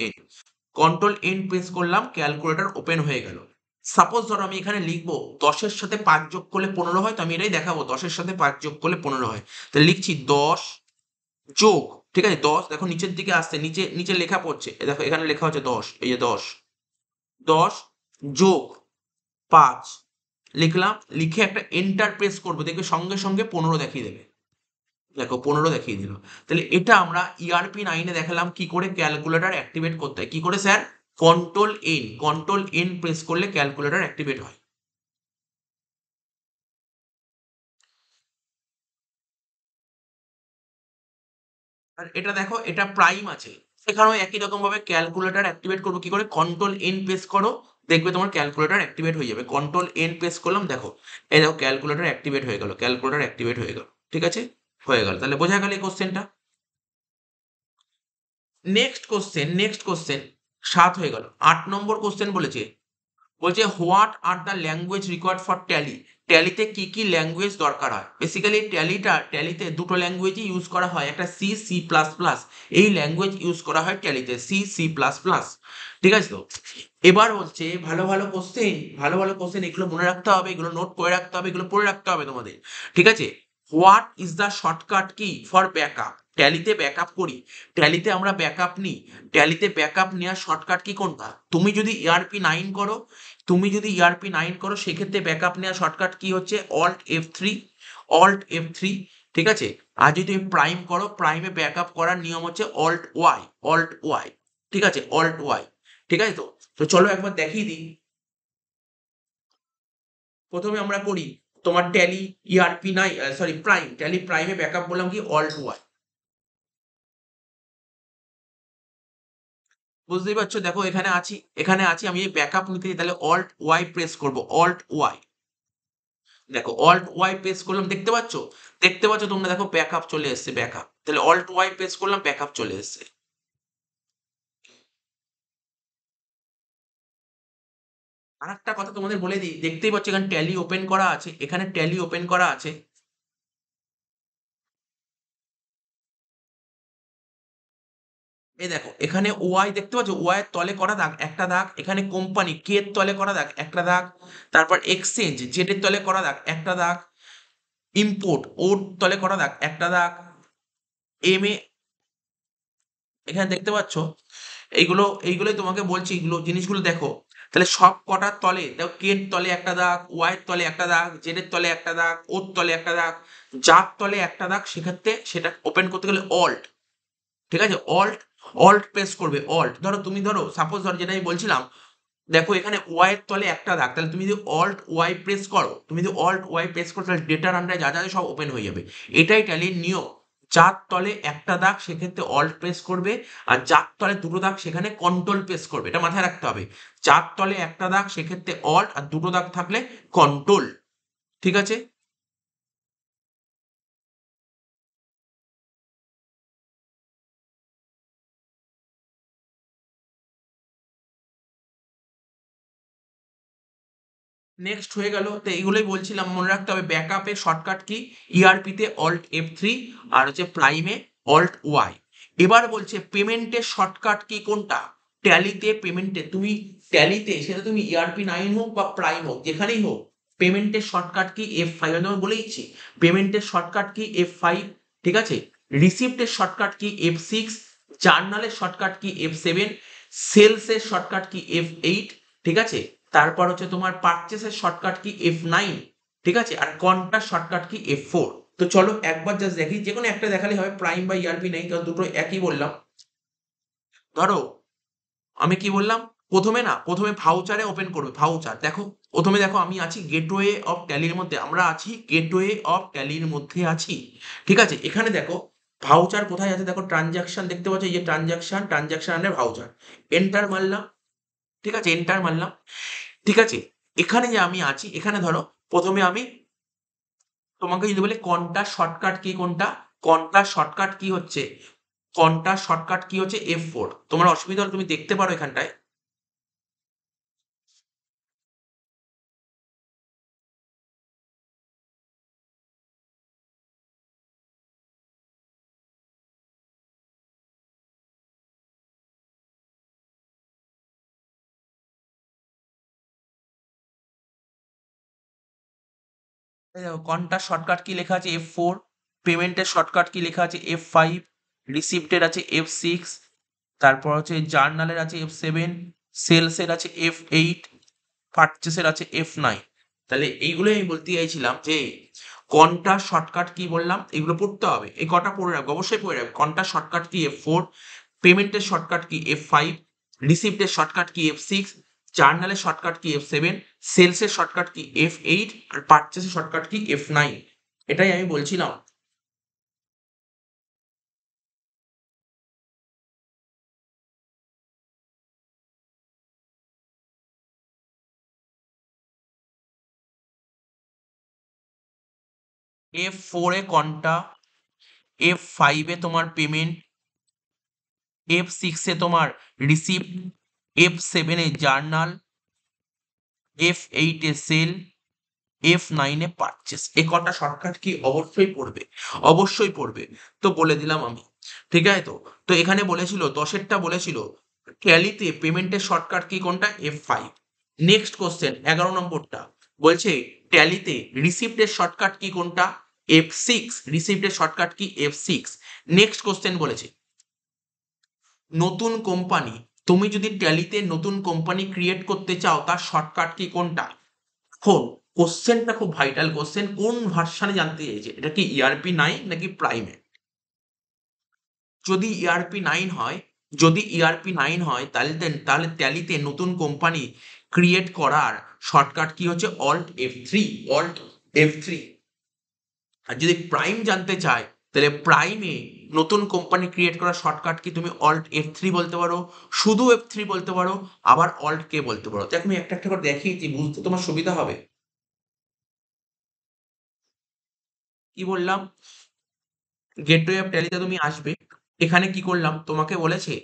এন প্রেস করলাম, ক্যালকুলেটর ওপেন হয়ে গেল। সাপোজ ধরো আমি এখানে লিখবো 10-এর সাথে 5 যোগ করলে 15 হয়, তো আমি এটাই দেখাবো 10-এর সাথে 5 যোগ করলে 15 হয়। তাহলে লিখছি 10 যোগ, ঠিক আছে 10, দেখো নিচের দিকে আসছে, নিচে নিচে লেখা পড়ছে, দেখো এখানে লেখা হচ্ছে 10, এই যে 10 যোগ 5 লিখলাম, লিখে একটা এন্টার প্রেস করবো, দেখবে সঙ্গে সঙ্গে 15 দেখিয়ে দেবে। দেখো 15 দেখিয়ে দিল। তাহলে এটা আমরা ERP9 দেখালাম কি করে ক্যালকুলেটর অ্যাক্টিভেট করতে হয়। কি করে স্যার, কন্ট্রোল এন প্রেস করলে ক্যালকুলেটর অ্যাক্টিভেট হয়। আর এটা দেখো এটা প্রাইম আছে, সেখানেও একই রকম ভাবে ক্যালকুলেটর অ্যাক্টিভেট করবো কি করে, কন্ট্রোল এন প্রেস করো, দেখবে তোমার ক্যালকুলেটর অ্যাক্টিভেট হয়ে যাবে। কন্ট্রোল এন প্রেস করলাম, দেখো এই দেখো ক্যালকুলেটর অ্যাক্টিভেট হয়ে গেল, ক্যালকুলেটর অ্যাক্টিভেট হয়ে গেল। ঠিক আছে, হয়ে গেল, তাহলে বোঝা গেল এই কোশ্চেনটা। নেক্সট কোশ্চেন 7 হয়ে গেল। 8 নম্বর কোশ্চেন বলছে what are the language required for Tally. ট্যালিতে কি কি ল্যাঙ্গুয়েজ দরকার হয়। বেসিক্যালি ট্যালিতে দুটো ল্যাঙ্গুয়েজই ইউজ করা হয়, একটা C++, এই ল্যাঙ্গুয়েজ ইউজ করা হয় ট্যালিতে, C++। ঠিক আছে, তো এবার হচ্ছে ভালো ভালো কোশ্চেন, এগুলো মনে রাখতে হবে, এগুলো নোট করে রাখতে হবে, এগুলো পড়ে রাখতে হবে তোমাদের। ঠিক আছে, what is the shortcut key for backup. ট্যালিতে backup করি, ট্যালিতে আমরা ব্যাকআপ নিই, ট্যালিতে ব্যাকআপ নেওয়ার শর্টকাট কি কোনটা। তুমি যদি ERP9 করো সেক্ষেত্রে ব্যাকআপ নেওয়ার শর্টকাট কি হচ্ছে অল্ট F3। ঠিক আছে, আর যদি তুমি প্রাইম করো, প্রাইমে ব্যাকআপ করার নিয়ম হচ্ছে অল্ট ওয়াই। ঠিক আছে, অল্ট ওয়াই। ঠিক আছে, তো তো চলো একবার দেখিয়ে দিই। প্রথমে আমরা করি তোমার ট্যালি প্রাইমে ব্যাকআপ বললাম কি অল্ট ওয়াই। বুঝতেই পারছো, দেখো এখানে আছি আমি, এই ব্যাকআপ নিতে চাই, তাহলে অল্ট ওয়াই প্রেস করবো, অল্ট ওয়াই। দেখো অল্ট ওয়াই প্রেস করলাম, দেখতে পাচ্ছ তোমরা, দেখো ব্যাকআপ চলে এসেছে, ব্যাকআপ। তাহলে অল্ট ওয়াই প্রেস করলাম, ব্যাকআপ চলে এসেছে। আর একটা কথা তোমাদের বলে দিই, দেখতেই পাচ্ছ এখানে ট্যালি ওপেন করা আছে, এখানে ট্যালি ওপেন করা আছে। এই দেখো এখানে ওয়াই দেখতে পাচ্ছ, ওয়াই এর তলে করা দাগ একটা দাগ, এখানে কোম্পানি কে এর তলে করা দাগ একটা দাগ, তারপর এক্সচেঞ্জ জেড এর তলে করা দাগ একটা দাগ, ইম্পোর্ট ওর তলে করা দাগ একটা দাগ, এম এ, এখানে দেখতে পাচ্ছ এইগুলোই তোমাকে বলছি, এগুলো জিনিসগুলো দেখো। তাহলে সব কটার তলে দেখো, কে এর তলে একটা দাগ, ওয়াই এর তলে একটা দাগ, জেড এর তলে একটা দাগ, ওর তলে একটা দাগ, যার তলে একটা দাগ, সেক্ষেত্রে সেটা ওপেন করতে গেলে অল্ট। ঠিক আছে, অল্ট প্রেস করবে, ধরো সাপোজ যেটা আমি বলছিলাম, দেখো এখানে ওয়াই এর তলে একটা দাগ, তাহলে তুমি যদি অল্ট ওয়াই প্রেস করো তাহলে ডেটার আন্ডারে যা যা আছে সব ওপেন হয়ে যাবে। এটাই ট্যালির নিয়ম, যার তলে একটা দাগ সেক্ষেত্রে অল্ট প্রেস করবে, আর যার তলে দুটো দাগ সেখানে কন্ট্রোল প্রেস করবে। এটা মাথায় রাখতে হবে। যার তলে একটা দাগ সেক্ষেত্রে অল্ট, আর দুটো দাগ থাকলে কন্ট্রোল। ঠিক আছে? নেক্সট হয়ে গেল। তো এইগুলোই বলছিলাম, মনে রাখতে হবে ব্যাকআপে শর্টকাট কি, ইআরপিতে অল্ট F3, আর হচ্ছে প্রাইমে অল্ট ওয়াই। এবার বলছে পেমেন্টের শর্টকাট কি কোনটা। ট্যালিতে পেমেন্টে তুমি, ট্যালিতে সেটা তুমি ERP9 হোক বা প্রাইম হোক, যেখানেই হোক, পেমেন্টের শর্টকাট কি F5। আমি তোমাকে বলে দিচ্ছি, পেমেন্টের শর্টকাট কি F5। ঠিক আছে? রিসিপ্টের shortcut key F6, জার্নালের shortcut key F7, সেলসের shortcut key F8। ঠিক আছে? তারপর হচ্ছে তোমার পারচেসের শর্টকাট কি F9। ঠিক আছে? আর কন্ট্রার শর্টকাট কি F4। তো চলো একবার জাস্ট দেখি, যে কোনো একটা দেখালে হবে, প্রাইম বা ERP9, কারণ দুটো একই বললাম। ধরো আমি কি বললাম, প্রথমে ভাউচারে ওপেন করবে। ভাউচার দেখো, প্রথমে দেখো আমি আছি গেটওয়ে অফ ট্যালির মধ্যে, আমরা আছি গেটওয়ে অফ ট্যালির মধ্যে আছি। ঠিক আছে? এখানে দেখো ভাউচার কোথায় আছে, দেখো ট্রানজাকশন দেখতে পাচ্ছ, এই যে ট্রানজাকশন ভাউচার। এন্টার মারলাম। ঠিক আছে? এন্টার মারলাম। ঠিক আছে? এখানে যে আমি আছি, এখানে ধরো প্রথমে আমি তোমাকে যদি বলি কোনটা শর্টকাট কি, কোনটা কোনটা শর্টকাট কি হচ্ছে, কোনটা শর্টকাট কি হচ্ছে F4। তোমার অসুবিধা হলে তুমি দেখতে পারো এখানটায়। এই দেখো কোনটা শর্টকাট কি লেখা আছে F4, পেমেন্টের শর্টকাট কি লেখা আছে F5, রিসিপ্টের আছে F6, তারপর হচ্ছে জার্নালের আছে F7, সেলসের আছে F8, পারচেসের আছে F9। তাহলে এইগুলোই আমি বলতে চাইছিলাম যে কোনটা শর্টকাট কি বললাম, এগুলো পড়তে হবে। এই কটা পড়ে রাখবে, অবশ্যই পড়ে রাখবে। কোনটা শর্টকাট কি F4, পেমেন্টের shortcut key F5, রিসিপ্টের shortcut key F6, জার্নালের shortcut key F7, সেলসের shortcut key F8, আর পারচেসের শর্টকাট কি F9। এটাই আমি বলছিলাম। F4 এ কোনটা, F5 এ তোমার পেমেন্ট, F6 এ তোমার রিসিপ্ট, F7 এ জার্নাল, F8 এ সেল, F9 এ পারচেস। এ কটা শর্টকাট কি অবশ্যই পড়বে, অবশ্যই পড়বে। তো বলে দিলাম আমি। ঠিক আছে? তো তো এখানে বলেছিল 10এরটা বলেছিল ট্যালিতে পেমেন্টের শর্টকাট কি কোনটা, F5। নেক্সট কোশ্চেন 11 নম্বরটা বলছে ট্যালিতে রিসিপ্টের শর্টকাট কি কোনটা, F6। রিসিপ্টের shortcut key F6। Next question বলেছে নতুন কোম্পানি, তুমি যদি ট্যালিতে নতুন কোম্পানি ক্রিয়েট করতে চাও তার শর্টকাট কি কোনটা। এখন কোশ্চেনটা খুব ভাইটাল কোশ্চেন, কোন ভার্সানে জানতে চাইছে, এটা কি ERP9 নাকি প্রাইমে। যদি ERP9 হয়, যদি ERP9 হয়, তাহলে ট্যালিতে নতুন কোম্পানি ক্রিয়েট করার শর্টকাট কি হচ্ছে Alt F3। Alt F3। আর যদি প্রাইম জানতে চায়, তাহলে প্রাইমে নতুন কোম্পানি ক্রিয়েট করার শর্টকাট কি, তুমি Alt F3 বলতে পারো, শুধু F3 বলতে পারো, আবার Alt K বলতে পারো। দেখ আমি একটা একটা করে দেখিয়েছি, বুঝতে তোমার সুবিধা হবে। কি বললাম, গেটওয়ে অফ ট্যালিতে তুমি আসবে। এখানে কি করলাম, তোমাকে বলেছে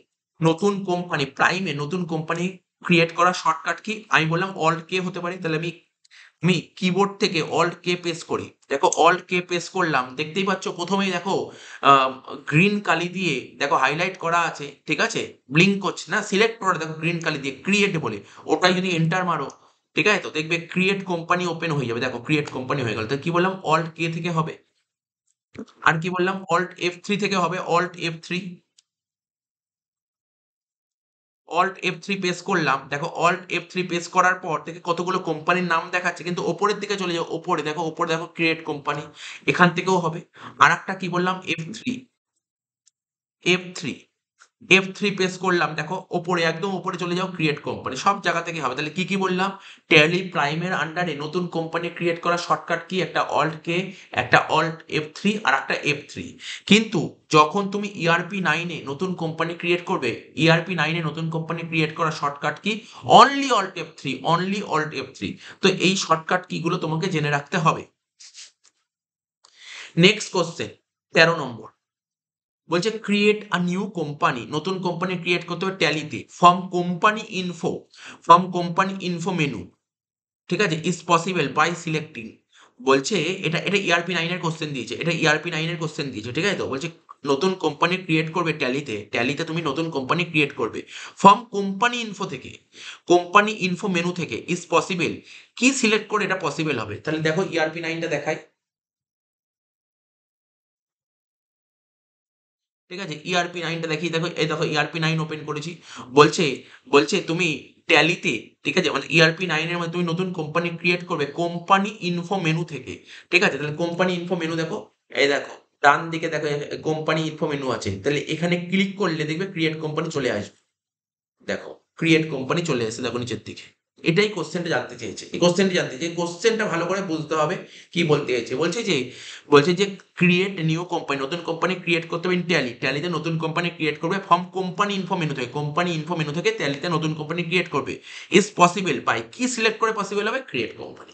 নতুন কোম্পানি, প্রাইমে নতুন কোম্পানি ক্রিয়েট করার শর্টকাট কি, আমি বললাম Alt K হতে পারে। তাহলে আমি কিবোর্ড থেকে Alt K প্রেস করি। দেখো Alt K প্রেস করলাম, দেখতেই পাচ্ছ প্রথমেই দেখো গ্রিন কালি দিয়ে দেখো হাইলাইট করা আছে। ঠিক আছে? ব্লিঙ্ক করছে না, সিলেক্ট করা, দেখো গ্রিন কালি দিয়ে ক্রিয়েট বলে। ওটাই যদি এন্টার মারো, ঠিক আছে, তো দেখবে ক্রিয়েট কোম্পানি ওপেন হয়ে যাবে। দেখো ক্রিয়েট কোম্পানি হয়ে গেল। তো কি বললাম, Alt K থেকে হবে। আর কি বললাম, Alt F3 থেকে হবে, Alt F3। Alt F3 press করলাম, দেখো Alt F3 প্রেস করার পর থেকে কতগুলো কোম্পানির নাম দেখাচ্ছে, কিন্তু ওপরের দিকে চলে যাও, ওপরে দেখো, ওপরে দেখো ক্রিয়েট কোম্পানি, এখান থেকেও হবে। আর একটা কি বললাম, F3। F3 প্রেস করলাম, দেখো ওপরে একদম ওপরে চলে যাও, ক্রিয়েট কোম্পানি, সব জায়গা থেকে হবে। তাহলে কি কি বললাম? ট্যালি প্রাইমের আন্ডারে নতুন কোম্পানি ক্রিয়েট করা শর্টকাট কি? একটা অল্ট কে, একটা অল্ট F3 আর একটা F3। কিন্তু যখন তুমি ERP9 এ নতুন কোম্পানি ক্রিয়েট করবে, ERP9 এ নতুন কোম্পানি ক্রিয়েট করা shortcut key? Only alt F3, only alt F3। তো এই শর্টকাট কিগুলো তোমাকে জেনে রাখতে হবে। নেক্সট কোশ্চেন 13 নম্বর, বলছে ক্রিয়েট আ নিউ কোম্পানি, নতুন কোম্পানি ক্রিয়েট করতে হবে ট্যালিতে, ফ্রম কোম্পানি ইনফো মেনু, ঠিক আছে, ইজ পসিবল বাই সিলেক্টিং। বলছে এটা এটা ERP9 এর কোশ্চেন দিয়েছে, এটা ERP9 এর কোশ্চেন দিয়েছে, ঠিক আছে। তো বলছে নতুন কোম্পানি ক্রিয়েট করবে ট্যালিতে, ট্যালিতে তুমি নতুন কোম্পানি ক্রিয়েট করবে ফ্রম কোম্পানি ইনফো থেকে, কোম্পানি ইনফো মেনু থেকে, ইজ পসিবল, কি সিলেক্ট করে এটা পসিবল হবে? তাহলে দেখো ERP9টা দেখায়, ঠিক আছে। ERP9টা দেখি, দেখো এই দেখো ERP9 ওপেন করেছি। বলছে বলছে তুমি ট্যালিতে, ঠিক আছে, মানে ERP9 এর মধ্যে তুমি নতুন কোম্পানি ক্রিয়েট করবে কোম্পানি ইনফো মেনু থেকে, ঠিক আছে। তাহলে কোম্পানি ইনফো মেনু দেখো, এই দেখো ডান দিকে দেখো কোম্পানি ইনফো মেনু আছে, তাহলে এখানে ক্লিক করলে দেখবে ক্রিয়েট কোম্পানি চলে আসবে। দেখো ক্রিয়েট কোম্পানি চলে এসেছে, দেখো নিচের দিকে। এটাই কোশ্চেনটা জানতে চেয়েছে, এই কোশ্চেনটা জানতে চেয়েছে, কোশ্চেনটা ভালো করে বুঝতে হবে কি বলতে চাইছে। বলছে যে ক্রিয়েট নিউ কোম্পানি, নতুন কোম্পানি ক্রিয়েট করতে হবে ইন ট্যালি, ট্যালিতে নতুন কোম্পানি ক্রিয়েট করবে ফ্রম কোম্পানি ইনফো মেনু থেকে, কোম্পানি ইনফো মেনু থেকে ট্যালিতে নতুন কোম্পানি ক্রিয়েট করবে, ইজ পসিবল বাই, কি সিলেক্ট করে পসিবল হবে? Create company.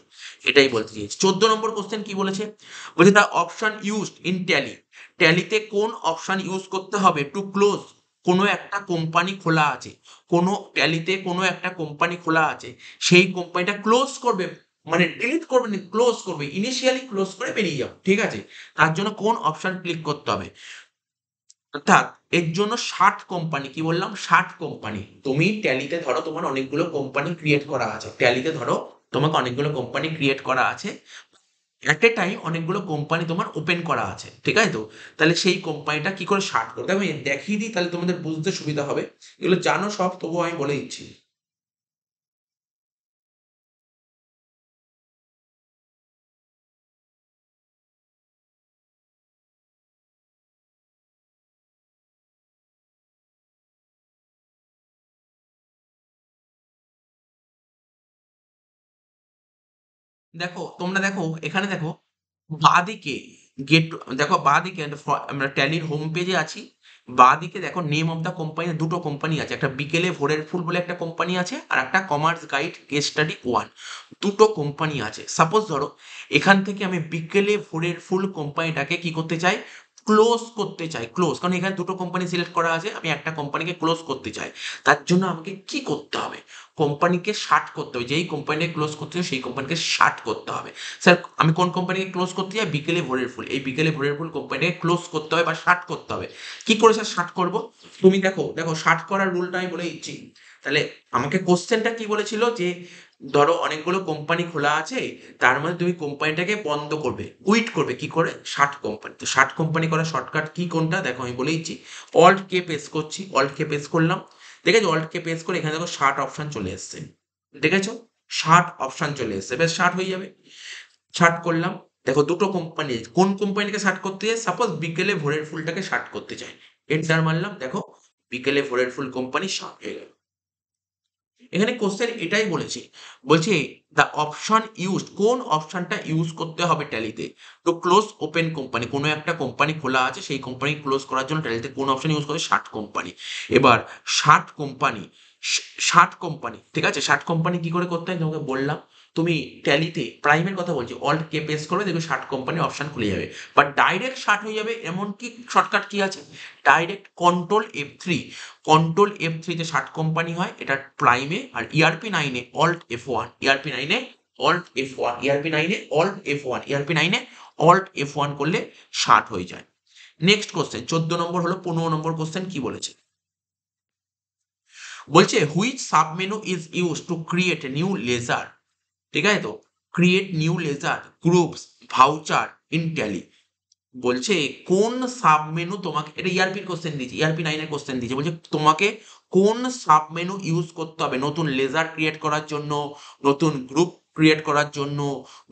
এটাই বলতে চেয়েছে। 14 নম্বর কোশ্চেন কি বলেছে? বলছে the option used in Tally, ট্যালিতে কোন অপশন ইউজ করতে হবে টু ক্লোজ, কোনো একটা কোম্পানি খোলা আছে, কোনো ট্যালিতে কোনো একটা কোম্পানি খোলা আছে, সেই কোম্পানিটা ক্লোজ করবে, মানে ডিলিট করবে না, ক্লোজ করবে, ইনিশিয়ালি ক্লোজ করে বেরিয়ে যাও, ঠিক আছে। তার জন্য কোন অপশন ক্লিক করতে হবে? অর্থাৎ এর জন্য 60 কোম্পানি, কি বললাম? 60 কোম্পানি। তুমি ট্যালিতে ধরো তোমার অনেকগুলো কোম্পানি ক্রিয়েট করা আছে, ট্যালিতে ধরো তোমাকে অনেকগুলো কোম্পানি ক্রিয়েট করা আছে, এট এ টাইম অনেকগুলো কোম্পানি তোমার ওপেন করা আছে, ঠিক আছে। তো তাহলে সেই কোম্পানিটা কি করে শার্ট করতে হবে আমি দেখিয়ে দিই, তাহলে তোমাদের বুঝতে সুবিধা হবে। এগুলো জানো সব, তবুও আমি বলে দিচ্ছি। দেখো তোমরা দেখো এখানে দেখো বাঁদিকে গেট, দেখো বাঁদিকে আমরা ট্যালির হোম পেজে আছি, বাঁদিকে দেখো নেম অফ দ্য কোম্পানি, দুটো কোম্পানি আছে, একটা বিকেলে ভোরের ফুল বলে একটা কোম্পানি আছে, আর একটা কমার্স গাইড কেস স্টাডি 1, দুটো কোম্পানি আছে। সাপোজ ধরো এখান থেকে আমি বিকেলে ভোরের ফুল কোম্পানিটাকে কি করতে চাই? ক্লোজ করতে চাই, ক্লোজ, কারণ এখানে দুটো কোম্পানি সিলেক্ট করা আছে, আমি একটা কোম্পানিকে ক্লোজ করতে চাই। তার জন্য আমাকে কি করতে হবে? কোম্পানিকে শার্ট করতে হবে, যেই কোম্পানিকে ক্লোজ করতে হবে সেই কোম্পানিকে শার্ট করতে হবে। স্যার আমি কোন কোম্পানিকে ক্লোজ করতে চাই? বিকেলে ভোরের ফুল, এই বিকেলে ভোরের ফুল কোম্পানিকে ক্লোজ করতে হবে বা শার্ট করতে হবে। কি করে স্যার শার্ট করবো? তুমি দেখো দেখো শার্ট করার রুলটা আমি বলে দিচ্ছি। তাহলে আমাকে কোশ্চেনটা কি বলেছিল যে ধরো অনেকগুলো কোম্পানি খোলা আছে, তার মধ্যে তুমি কোম্পানিটাকে বন্ধ করবে, কুইট করবে, কি করে? 60 কোম্পানি। তো 60 কোম্পানি করার শর্টকাট কি কোনটা দেখো আমি বলে দিচ্ছি। অল্ট কে প্রেস করছি, অল্ট কে প্রেস করলাম, দেখেছো অল্ট কে প্রেস করে এখানে দেখো 60 অপশন চলে এসছে, দেখেছো 60 অপশন চলে এসছে, বেশ 60 হয়ে যাবে। শার্ট করলাম, দেখো দুটো কোম্পানি, কোন কোম্পানিকে শার্ট করতে চাই? সাপোজ বিকেলে ভোরের ফুলটাকে শার্ট করতে চাই, এন্টার মারলাম, দেখো বিকেলে ভোরের ফুল কোম্পানি শার্ট হয়ে গেল। এখানে কোশ্চেন এটাই বলেছে, বলছে দ্য অপশন ইউজড, কোন অপশনটা ইউজ করতে হবে ট্যালিতে তো ক্লোজ ওপেন কোম্পানি, কোনো একটা কোম্পানি খোলা আছে সেই কোম্পানি ক্লোজ করার জন্য ট্যালিতে কোন অপশন ইউজ করে? 60 কোম্পানি। এবার 60 কোম্পানি, 60 কোম্পানি, ঠিক আছে, 60 কোম্পানি কি করে করতে হয় তোমাকে বললাম। তুমি ট্যালিতে প্রাইমের কথা বলছি, অল্ট কে প্রেস করবে, দেখবে 60 কোম্পানি অপশন খুলে যাবে, বা ডাইরেক্ট 60 হয়ে যাবে এমন কি শর্টকাট কি আছে? Direct control F3, control F3 তে 60 কোম্পানি হয়, এটা প্রাইমে, আর ERP9 এ অল্ট F1, ERP9 এ অল্ট F1, ERP9 এ অল্ট F1, ERP9 এ অল্ট F1 করলে 60 হয়ে যায়। নেক্সট কোশ্চেন 14 নম্বর হলো, 15 নম্বর কোশ্চেন কি বলেছে? বলছে which submenu is use to create new ledger, ঠিক আছে। তো create new ledger groups voucher in Tally, বলছে কোন সাবমেনু তোমাকে, এটা ERP-র কোশ্চেন দিয়েছে, ERP9 এর কোশ্চেন দিয়েছে, বলছে তোমাকে কোন সাবমেনু ইউজ করতে হবে নতুন লেজার ক্রিয়েট করার জন্য, নতুন গ্রুপ ক্রিয়েট করার জন্য,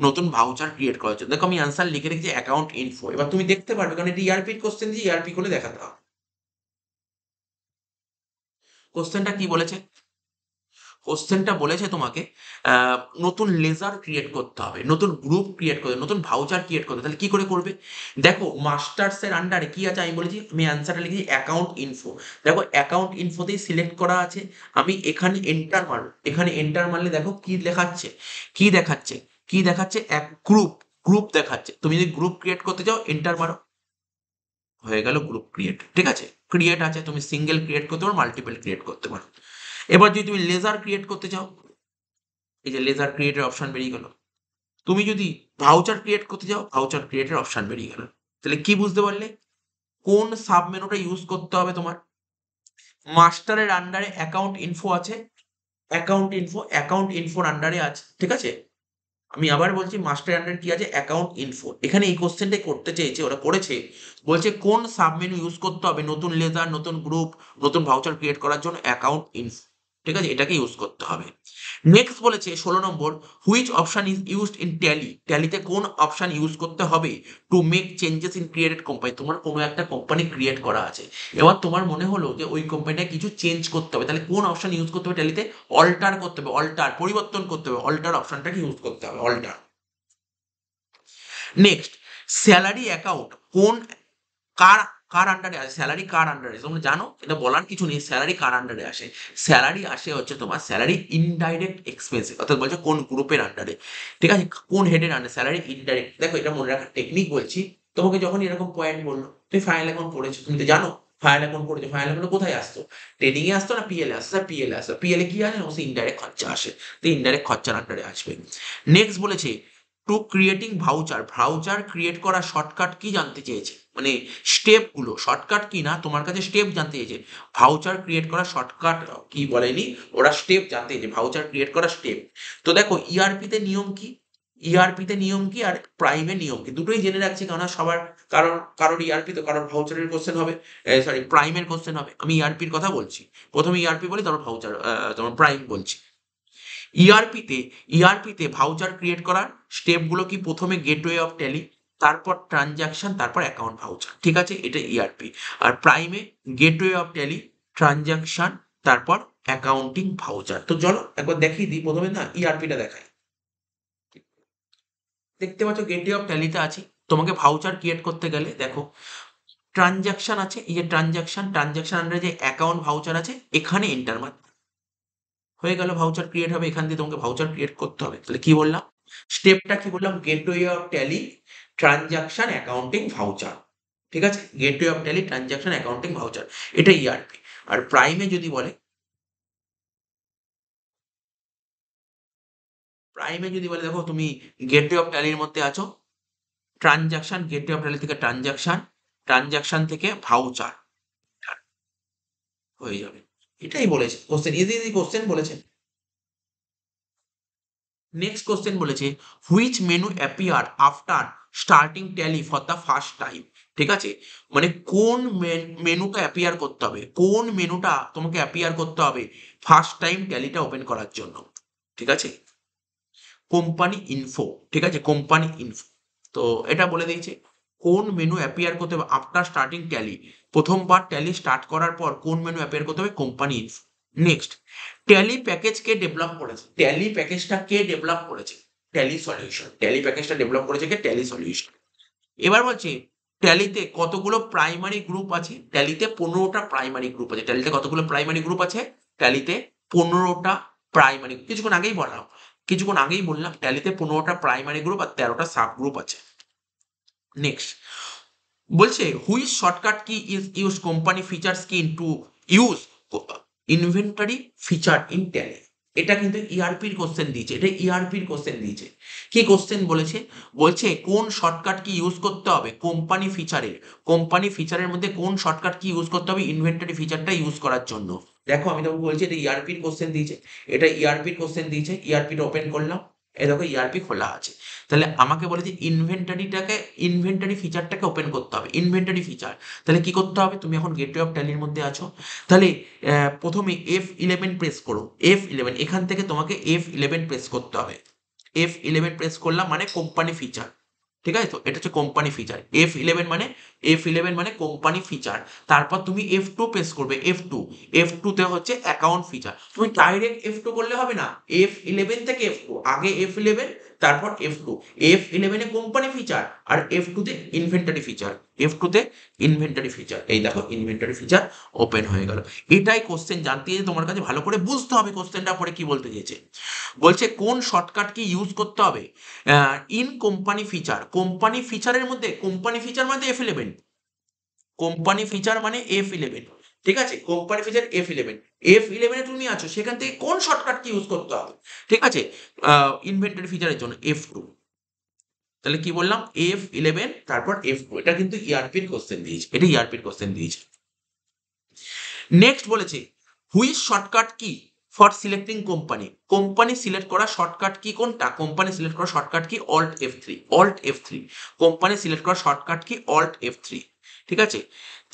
নতুন ভাউচার ক্রিয়েট করার জন্য। দেখো আমি অ্যান্সার লিখে রেখেছি অ্যাকাউন্ট ইনফো, এবার তুমি দেখতে পারবে, কারণ এটা ERP-র কোশ্চেন দিয়ে ERP করে দেখাতে হবে। কোশ্চেনটা কি বলেছে? কোশ্চেনটা বলেছে তোমাকে নতুন লেজার ক্রিয়েট করতে হবে, নতুন গ্রুপ ক্রিয়েট করতে, নতুন ভাউচার ক্রিয়েট করতে। তাহলে কি করে করবে? দেখো মাস্টার্সের আন্ডারে কি আছে আমি বলেছি, আমি অ্যান্সারটা লিখেছি অ্যাকাউন্ট ইনফো। দেখো অ্যাকাউন্ট ইনফোতেই সিলেক্ট করা আছে, আমি এখানে এন্টার মারব, এখানে এন্টার মারলে দেখো কি দেখাচ্ছে, কি দেখাচ্ছে, কি দেখাচ্ছে, এক গ্রুপ, গ্রুপ দেখাচ্ছে। তুমি যদি গ্রুপ ক্রিয়েট করতে চাও এন্টার মারো, হয়ে গেল গ্রুপ ক্রিয়েট। ঠিক আছে, ক্রিয়েট আছে, তুমি সিঙ্গেল ক্রিয়েট করতে পারো, মাল্টিপল ক্রিয়েট করতে পারো। এবার যদি তুমি লেজার ক্রিয়েট করতে চাও, এই যে লেজার ক্রিয়েটের অপশন বেরিয়ে গেল। তুমি যদি ভাউচার ক্রিয়েট করতে চাও, ভাউচার ক্রিয়েটের অপশন বেরিয়ে গেল। তাহলে কি বুঝতে পারলে কোন সাব মেনুটা ইউজ করতে হবে তোমার? মাস্টারের আন্ডারে অ্যাকাউন্ট ইনফো আছে, অ্যাকাউন্ট ইনফোর আন্ডারে আছে। ঠিক আছে, আমি আবার বলছি মাস্টার আন্ডারে কি আছে, অ্যাকাউন্ট ইনফো। এখানে এই কোশ্চেনটাই করতে চেয়েছে, ওরা করেছে, বলছে কোন সাব মেনু ইউজ করতে হবে নতুন লেজার, নতুন গ্রুপ, নতুন ভাউচার ক্রিয়েট করার জন্য? Account info. ঠিক আছে, এটাকে ইউজ করতে হবে। নেক্সট বলেছে 16 নম্বর, which option is used in Tally? ট্যালিতে কোন অপশন ইউজ করতে হবে to make changes in created company? তোমার কোনো একটা কোম্পানি ক্রিয়েট করা আছে, এবার তোমার মনে হলো যে ওই কোম্পানিটা কিছু চেঞ্জ করতে হবে, তাহলে কোন অপশন ইউজ করতে হবে ট্যালিতে? অল্টার করতে হবে, অল্টার, পরিবর্তন করতে হবে, অল্টার অপশনটাকে ইউজ করতে হবে, অল্টার। নেক্সট, স্যালারি অ্যাকাউন্ট কোন, কার, কার আন্ডারে আসে? স্যালারি কার আন্ডারে? তোমরা জানো, এটা বলার কিছু নেই। স্যালারি কার আন্ডারে আসে? স্যালারি আসে হচ্ছে তোমার স্যালারি ইনডাইরেক্ট এক্সপেন্স, অর্থাৎ বলছে কোন গ্রুপের আন্ডারে। ঠিক আছে, কোন হেডের আন্ডারে? Salary indirect. দেখো এটা মনে রাখার টেকনিক বলছি তোমাকে। যখন এরকম পয়েন্ট বললো, তুমি ফাইনাল অ্যাকাউন্ট পড়েছো, তুমি তো জানো ফাইনাল অ্যাকাউন্ট পড়েছো। ফাইনাল অ্যাকাউন্ট কোথায় আসতো? ট্রেডিং এ আসতো না পিএল এ আসতো? পিএল এ আসতো। পিএল এ কি আসে? অবশ্যই ইনডাইরেক্ট খরচা আসে, তো ইনডাইরেক্ট খরচার আন্ডারে আসবে। নেক্সট বলেছে to creating voucher, voucher create করা শর্টকাট কি জানতে চেয়েছে, মানে স্টেপ গুলো, শর্টকাট কি না, তোমার কাছে স্টেপ জানতে চেয়েছে। ভাউচার ক্রিয়েট করা শর্টকাট কি বলেনি, ওরা স্টেপ জানতে চেয়েছে, ভাউচার ক্রিয়েট করা স্টেপ। তো দেখো ইআরপি তে নিয়ম কি, ইআরপি তে নিয়ম কি আর প্রাইমে নিয়ম কি, দুটোই জেনে রাখছি, কারণ সবার, কারণ কারোর ইআরপি তো কারোর ভাউচারের কোশ্চেন হবে, সরি প্রাইমের কোশ্চেন হবে। আমি ইআরপির কথা বলছি, প্রথমে ইআরপি বলি, তারপর ভাউচার, তোমার প্রাইম বলছি। ইআরপিতে, ইআরপিতে ভাউচার ক্রিয়েট করার স্টেপগুলো কি? প্রথমে গেটওয়ে অফ ট্যালি, তারপর ট্রানজাকশন, তারপর অ্যাকাউন্ট ভাউচার। ঠিক আছে, এটা ইআরপি। আর প্রাইমে গেটওয়ে অফ ট্যালি, ট্রানজাকশন, তারপর অ্যাকাউন্টিং ভাউচার। তো চলো একবার দেখিয়ে দিই, প্রথমে না ইআরপিটা দেখাই। দেখতে পাচ্ছ গেটওয়ে অফ ট্যালিতে আছে। তোমাকে ভাউচার ক্রিয়েট করতে গেলে দেখো ট্রানজাকশন আছে, এই যে ট্রানজাকশন, ট্রানজাকশন আন্ডারে যে অ্যাকাউন্ট ভাউচার আছে, এখানে এন্টার মার, হয়ে গেল ভাউচার ক্রিয়েট হবে। এখান দিয়ে তোমাকে ভাউচার ক্রিয়েট করতে হবে। তাহলে কি বললাম, স্টেপটা কি বললাম? Gateway of tally, transaction, accounting, voucher. ঠিক আছে, gateway of tally, transaction, accounting, voucher, এটা ইআরপি। আর প্রাইমে যদি বলে, প্রাইমে যদি বলে দেখো তুমি গেটওয়ে অফ ট্যালির মধ্যে আছো, ট্রানজাকশন, গেটওয়ে অফ ট্যালি থেকে ট্রানজাকশন, ট্রানজাকশন থেকে ভাউচার, হয়ে যাবে। এটাই বলেছে কোশ্চেন, ইজি ইজি কোশ্চেন বলেছে। নেক্সট কোশ্চেন বলেছে which menu appear after starting tally for the first time? ঠিক আছে, মানে কোন মেনুটা অ্যাপিয়ার করতে হবে, কোন মেনুটা তোমাকে অ্যাপিয়ার করতে হবে ফার্স্ট টাইম ট্যালিটা ওপেন করার জন্য? ঠিক আছে, কোম্পানি ইনফো। ঠিক আছে, কোম্পানি ইনফো। তো এটা বলে দিয়েছে কোন মেনু অ্যাপিয়ার করতে হবে আফটার স্টার্টিং ট্যালি, প্রথমবার ট্যালি স্টার্ট করার পর কোন মেনু অ্যাপিয়ার করতে হবে? Company info. Next, Tally package কে ডেভেলপ করেছে? ট্যালি প্যাকেজটা কে ডেভেলপ করেছে? Tally solution. ট্যালি প্যাকেজটা ডেভেলপ করেছে কে? Tally solution. এবার বলছে ট্যালিতে কতগুলো প্রাইমারি গ্রুপ আছে? ট্যালিতে 15টা প্রাইমারি গ্রুপ আছে। ট্যালিতে কতগুলো প্রাইমারি গ্রুপ আছে? ট্যালিতে 15টা প্রাইমারি, কিছুক্ষণ আগেই বললাম, কিছুক্ষণ আগেই বললাম ট্যালিতে 15টা প্রাইমারি গ্রুপ আর 13টা সাব গ্রুপ আছে। নেক্সট বলছে হুইচ শর্টকাট কি ইজ ইউজ কোম্পানি ফিচার্স কি to use inventory feature in tally? এটা কিন্তু ইআরপির কোশ্চেন দিয়েছে, এটা ইআরপির কোশ্চেন দিয়েছে। কি কোশ্চেন বলেছে? বলছে কোন শর্টকাট কি ইউজ করতে হবে কোম্পানি ফিচারের, কোম্পানি ফিচারের মধ্যে কোন শর্টকাট কি ইউজ করতে হবে ইনভেন্টরি ফিচারটা ইউজ করার জন্য? দেখো আমি তোমাকে বলছি এটা ইআরপির কোশ্চেন দিয়েছে, এটা ইআরপির কোশ্চেন দিয়েছে। ইআরপিটা ওপেন করলাম, এই দেখো ইআরপি খোলা আছে। তাহলে আমাকে বলে যে ইনভেন্টরিটাকে, ইনভেন্টরি ফিচারটাকে ওপেন করতে হবে, ইনভেন্টরি ফিচার। তাহলে কি করতে হবে? তুমি এখন গেটওয়ে অফ ট্যালির মধ্যে আছো, তাহলে প্রথমে F11 প্রেস করো, F11, এখান থেকে তোমাকে F11 প্রেস করতে হবে। F11 প্রেস করলাম মানে কোম্পানি ফিচার। ঠিক আছে? তো এটা হচ্ছে কোম্পানি ফিচার। F11 মানে কোম্পানি ফিচার। তারপর তুমি F2 প্রেস করবে, F2। F2 তে হচ্ছে অ্যাকাউন্ট ফিচার। তুমি ডাইরেক্ট F2 করলে হবে না। F11 থেকে F2, আগে F11 তারপর F2। F11 a company feature R F2 তে ইনভেন্টরি ফিচার। F2 তে ইনভেন্টরি ফিচার। এই দেখো ইনভেন্টরি ফিচার ওপেন হয়ে গেল। এটাই কোশ্চেন জানতে চাইছে, তোমার কাছে ভালো করে বুঝতে হবে কোশ্চেনটা পরে কি বলতে চেয়েছে। বলছে কোন শর্টকাট কি ইউজ করতে হবে ইন কোম্পানি ফিচার। কোম্পানি ফিচারের মধ্যে, কোম্পানি ফিচার মানে F11, কোম্পানি ফিচার মানে F11, ঠিক আছে? কোম্পানি ফিচার F11, F11 এ তুমি আছো, সেখান থেকে কোন শর্টকাট কি ইউজ করতে হবে, ঠিক আছে? ইনভেন্টরি ফিচারের জন্য F2। তাহলে কি বললাম? F11 তারপর F2। এটা কিন্তু ইআরপির কোশ্চেন দিয়েছে, এটা ইআরপির কোশ্চেন দিয়েছে। নেক্সট বলেছে which shortcut key for selecting company. Company select করা শর্টকাট কি কোনটা? কোম্পানি সিলেক্ট করা শর্টকাট কি? Alt F3, Alt F3। Company select করা শর্টকাট কি? Alt F3, ঠিক আছে?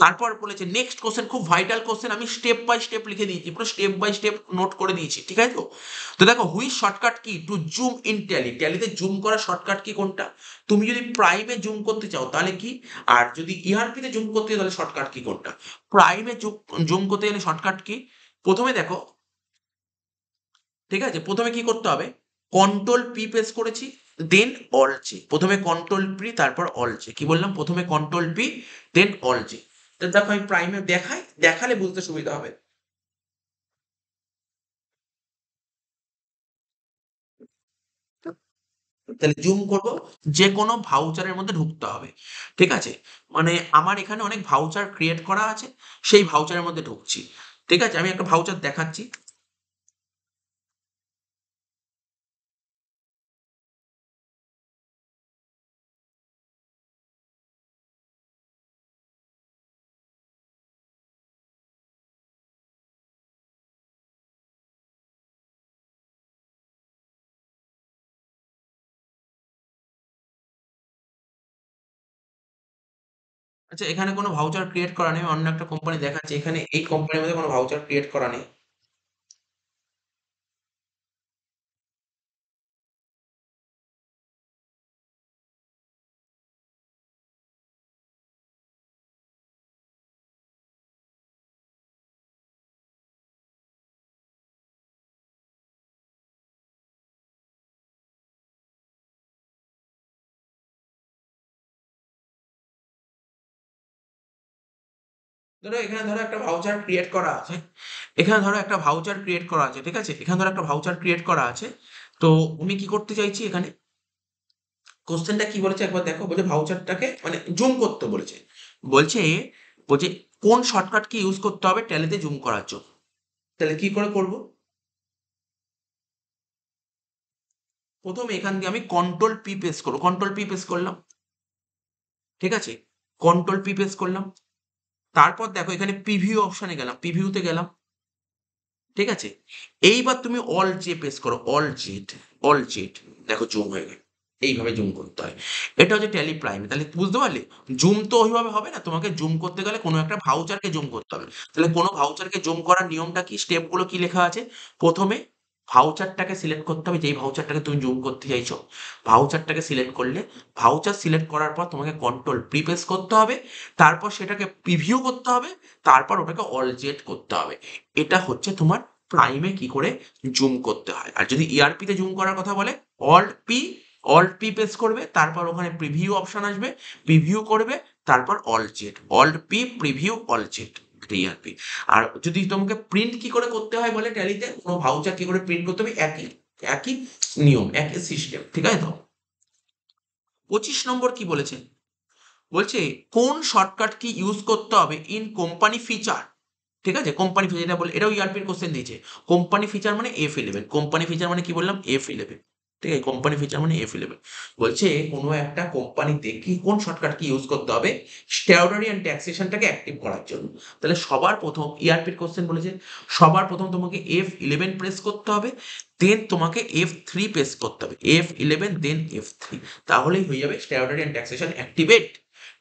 তারপর বলেছে নেক্সট কোশ্চেন, খুব ভাইটাল কোশ্চেন, আমি স্টেপ বাই স্টেপ লিখে দিয়েছি, পুরো স্টেপ বাই স্টেপ নোট করে দিয়েছি, ঠিক আছে? তো তো দেখো which shortcut key to zoom in Tally. ট্যালিতে জুম করা শর্টকাট কি কোনটা? তুমি যদি প্রাইমে জুম করতে চাও তাহলে কি, আর যদি ইআরপিতে জুম করতে চাও তাহলে শর্টকাট কি কোনটা? প্রাইমে জুম করতে গেলে শর্টকাট কি? প্রথমে দেখো, ঠিক আছে, প্রথমে কি করতে হবে? কন্ট্রোল পি প্রেস করেছি, দেন অল্ট জে। প্রথমে কন্ট্রোল পি তারপর অল্ট জে। কি বললাম? প্রথমে control P then alt J. দেখো আমি প্রাইমে দেখাই, দেখালে বুঝতে সুবিধা হবে। তাহলে জুম করব, যে কোনো ভাউচারের মধ্যে ঢুকতে হবে, ঠিক আছে? মানে আমার এখানে অনেক ভাউচার ক্রিয়েট করা আছে, সেই ভাউচারের মধ্যে ঢুকছি, ঠিক আছে? আমি একটা ভাউচার দেখাচ্ছি। আচ্ছা, এখানে কোনো ভাউচার ক্রিয়েট করা নেই, আমি অন্য একটা কোম্পানি দেখাচ্ছি। এখানে এই কোম্পানির মধ্যে কোনো ভাউচার ক্রিয়েট করা নেই। ধরো একটা ভাউচার ক্রিয়েট করা আছে, এখানে ধরো একটা ভাউচার ক্রিয়েট করা আছে, ঠিক আছে? এখানে ধরো একটা ভাউচার ক্রিয়েট করা আছে। তো আমি কি করতে চাইছি এখানে, কোশ্চেনটা কি বলেছে একবার দেখো। বলে ভাউচারটাকে মানে জুম করতে বলেছে। বলছে বলছে কোন শর্টকাট কি ইউজ করতে হবে ট্যালিতে জুম করার জন্য। তাহলে কি করে করব? প্রথমে এখান দিয়ে আমি কন্ট্রোল পি প্রেস করবো, কন্ট্রোল পি প্রেস করলাম, ঠিক আছে? কন্ট্রোল পি প্রেস করলাম। তারপর দেখো এখানে প্রিভিউ অপশনে গেলাম, প্রিভিউতে গেলাম, ঠিক আছে? এইবার তুমি অল জে প্রেস করো, অল জেড, অল জেড। দেখো জুম হয়ে গেল। এইভাবে জুম করতে হয়। এটা হচ্ছে ট্যালি প্রাইম। তাহলে বুঝতে পারলে? জুম তো ওইভাবে হবে না, তোমাকে জুম করতে গেলে কোনো একটা ভাউচারকে জুম করতে হবে। তাহলে কোনো ভাউচারকে জুম করার নিয়মটা কি, স্টেপগুলো কি লেখা আছে? প্রথমে ভাউচারটাকে সিলেক্ট করতে হবে, যেই ভাউচারটাকে তুমি জুম করতে চাইছো। ভাউচারটাকে সিলেক্ট করলে, ভাউচার সিলেক্ট করার পর তোমাকে কন্ট্রোল প্রিপ্রেস করতে হবে, তারপর সেটাকে প্রিভিউ করতে হবে, তারপর ওটাকে অল জেড করতে হবে। এটা হচ্ছে তোমার প্রাইমে কি করে জুম করতে হয়। আর যদি ইআরপি তে জুম করার কথা বলে, Alt P, Alt P press করবে, তারপর ওখানে প্রিভিউ অপশন আসবে, প্রিভিউ করবে, তারপর Alt Z, Alt P preview Alt Z, ERP. আর যদি তোমাকে প্রিন্ট কি করে করতে হয় বলে ট্যালিতে, কোনো ভাউচার কি করে প্রিন্ট করতে হবে, একই একই নিয়ম, একই সিস্টেম, ঠিক আছে? তো 25 নম্বর কি বলেছে? বলছে কোন শর্টকাট কি ইউজ করতে হবে ইন কোম্পানি ফিচার। ঠিক আছে? কোম্পানি ফিচার যেটা বলে, এটাও ইআরপির কোশ্চেন দিয়েছে। কোম্পানি ফিচার মানে F11, কোম্পানি ফিচার মানে কি বললাম? F11, ঠিক আছে? কোম্পানি ফিচার মানে F11। বলছে কোনো একটা কোম্পানিতে কি কোন শর্টকাট কি ইউজ করতে হবে স্ট্যাটিউটরি এন্ড ট্যাক্সেশনটাকে অ্যাক্টিভ করার জন্য। তাহলে সবার প্রথম ইআরপির কোশ্চেন বলেছে, সবার প্রথম তোমাকে F11 প্রেস করতে হবে, দেন তোমাকে F3 প্রেস করতে হবে, F11 দেন F3। তাহলেই হয়ে যাবে স্ট্যাটিউটরি এন্ড ট্যাক্সেশন অ্যাক্টিভেট,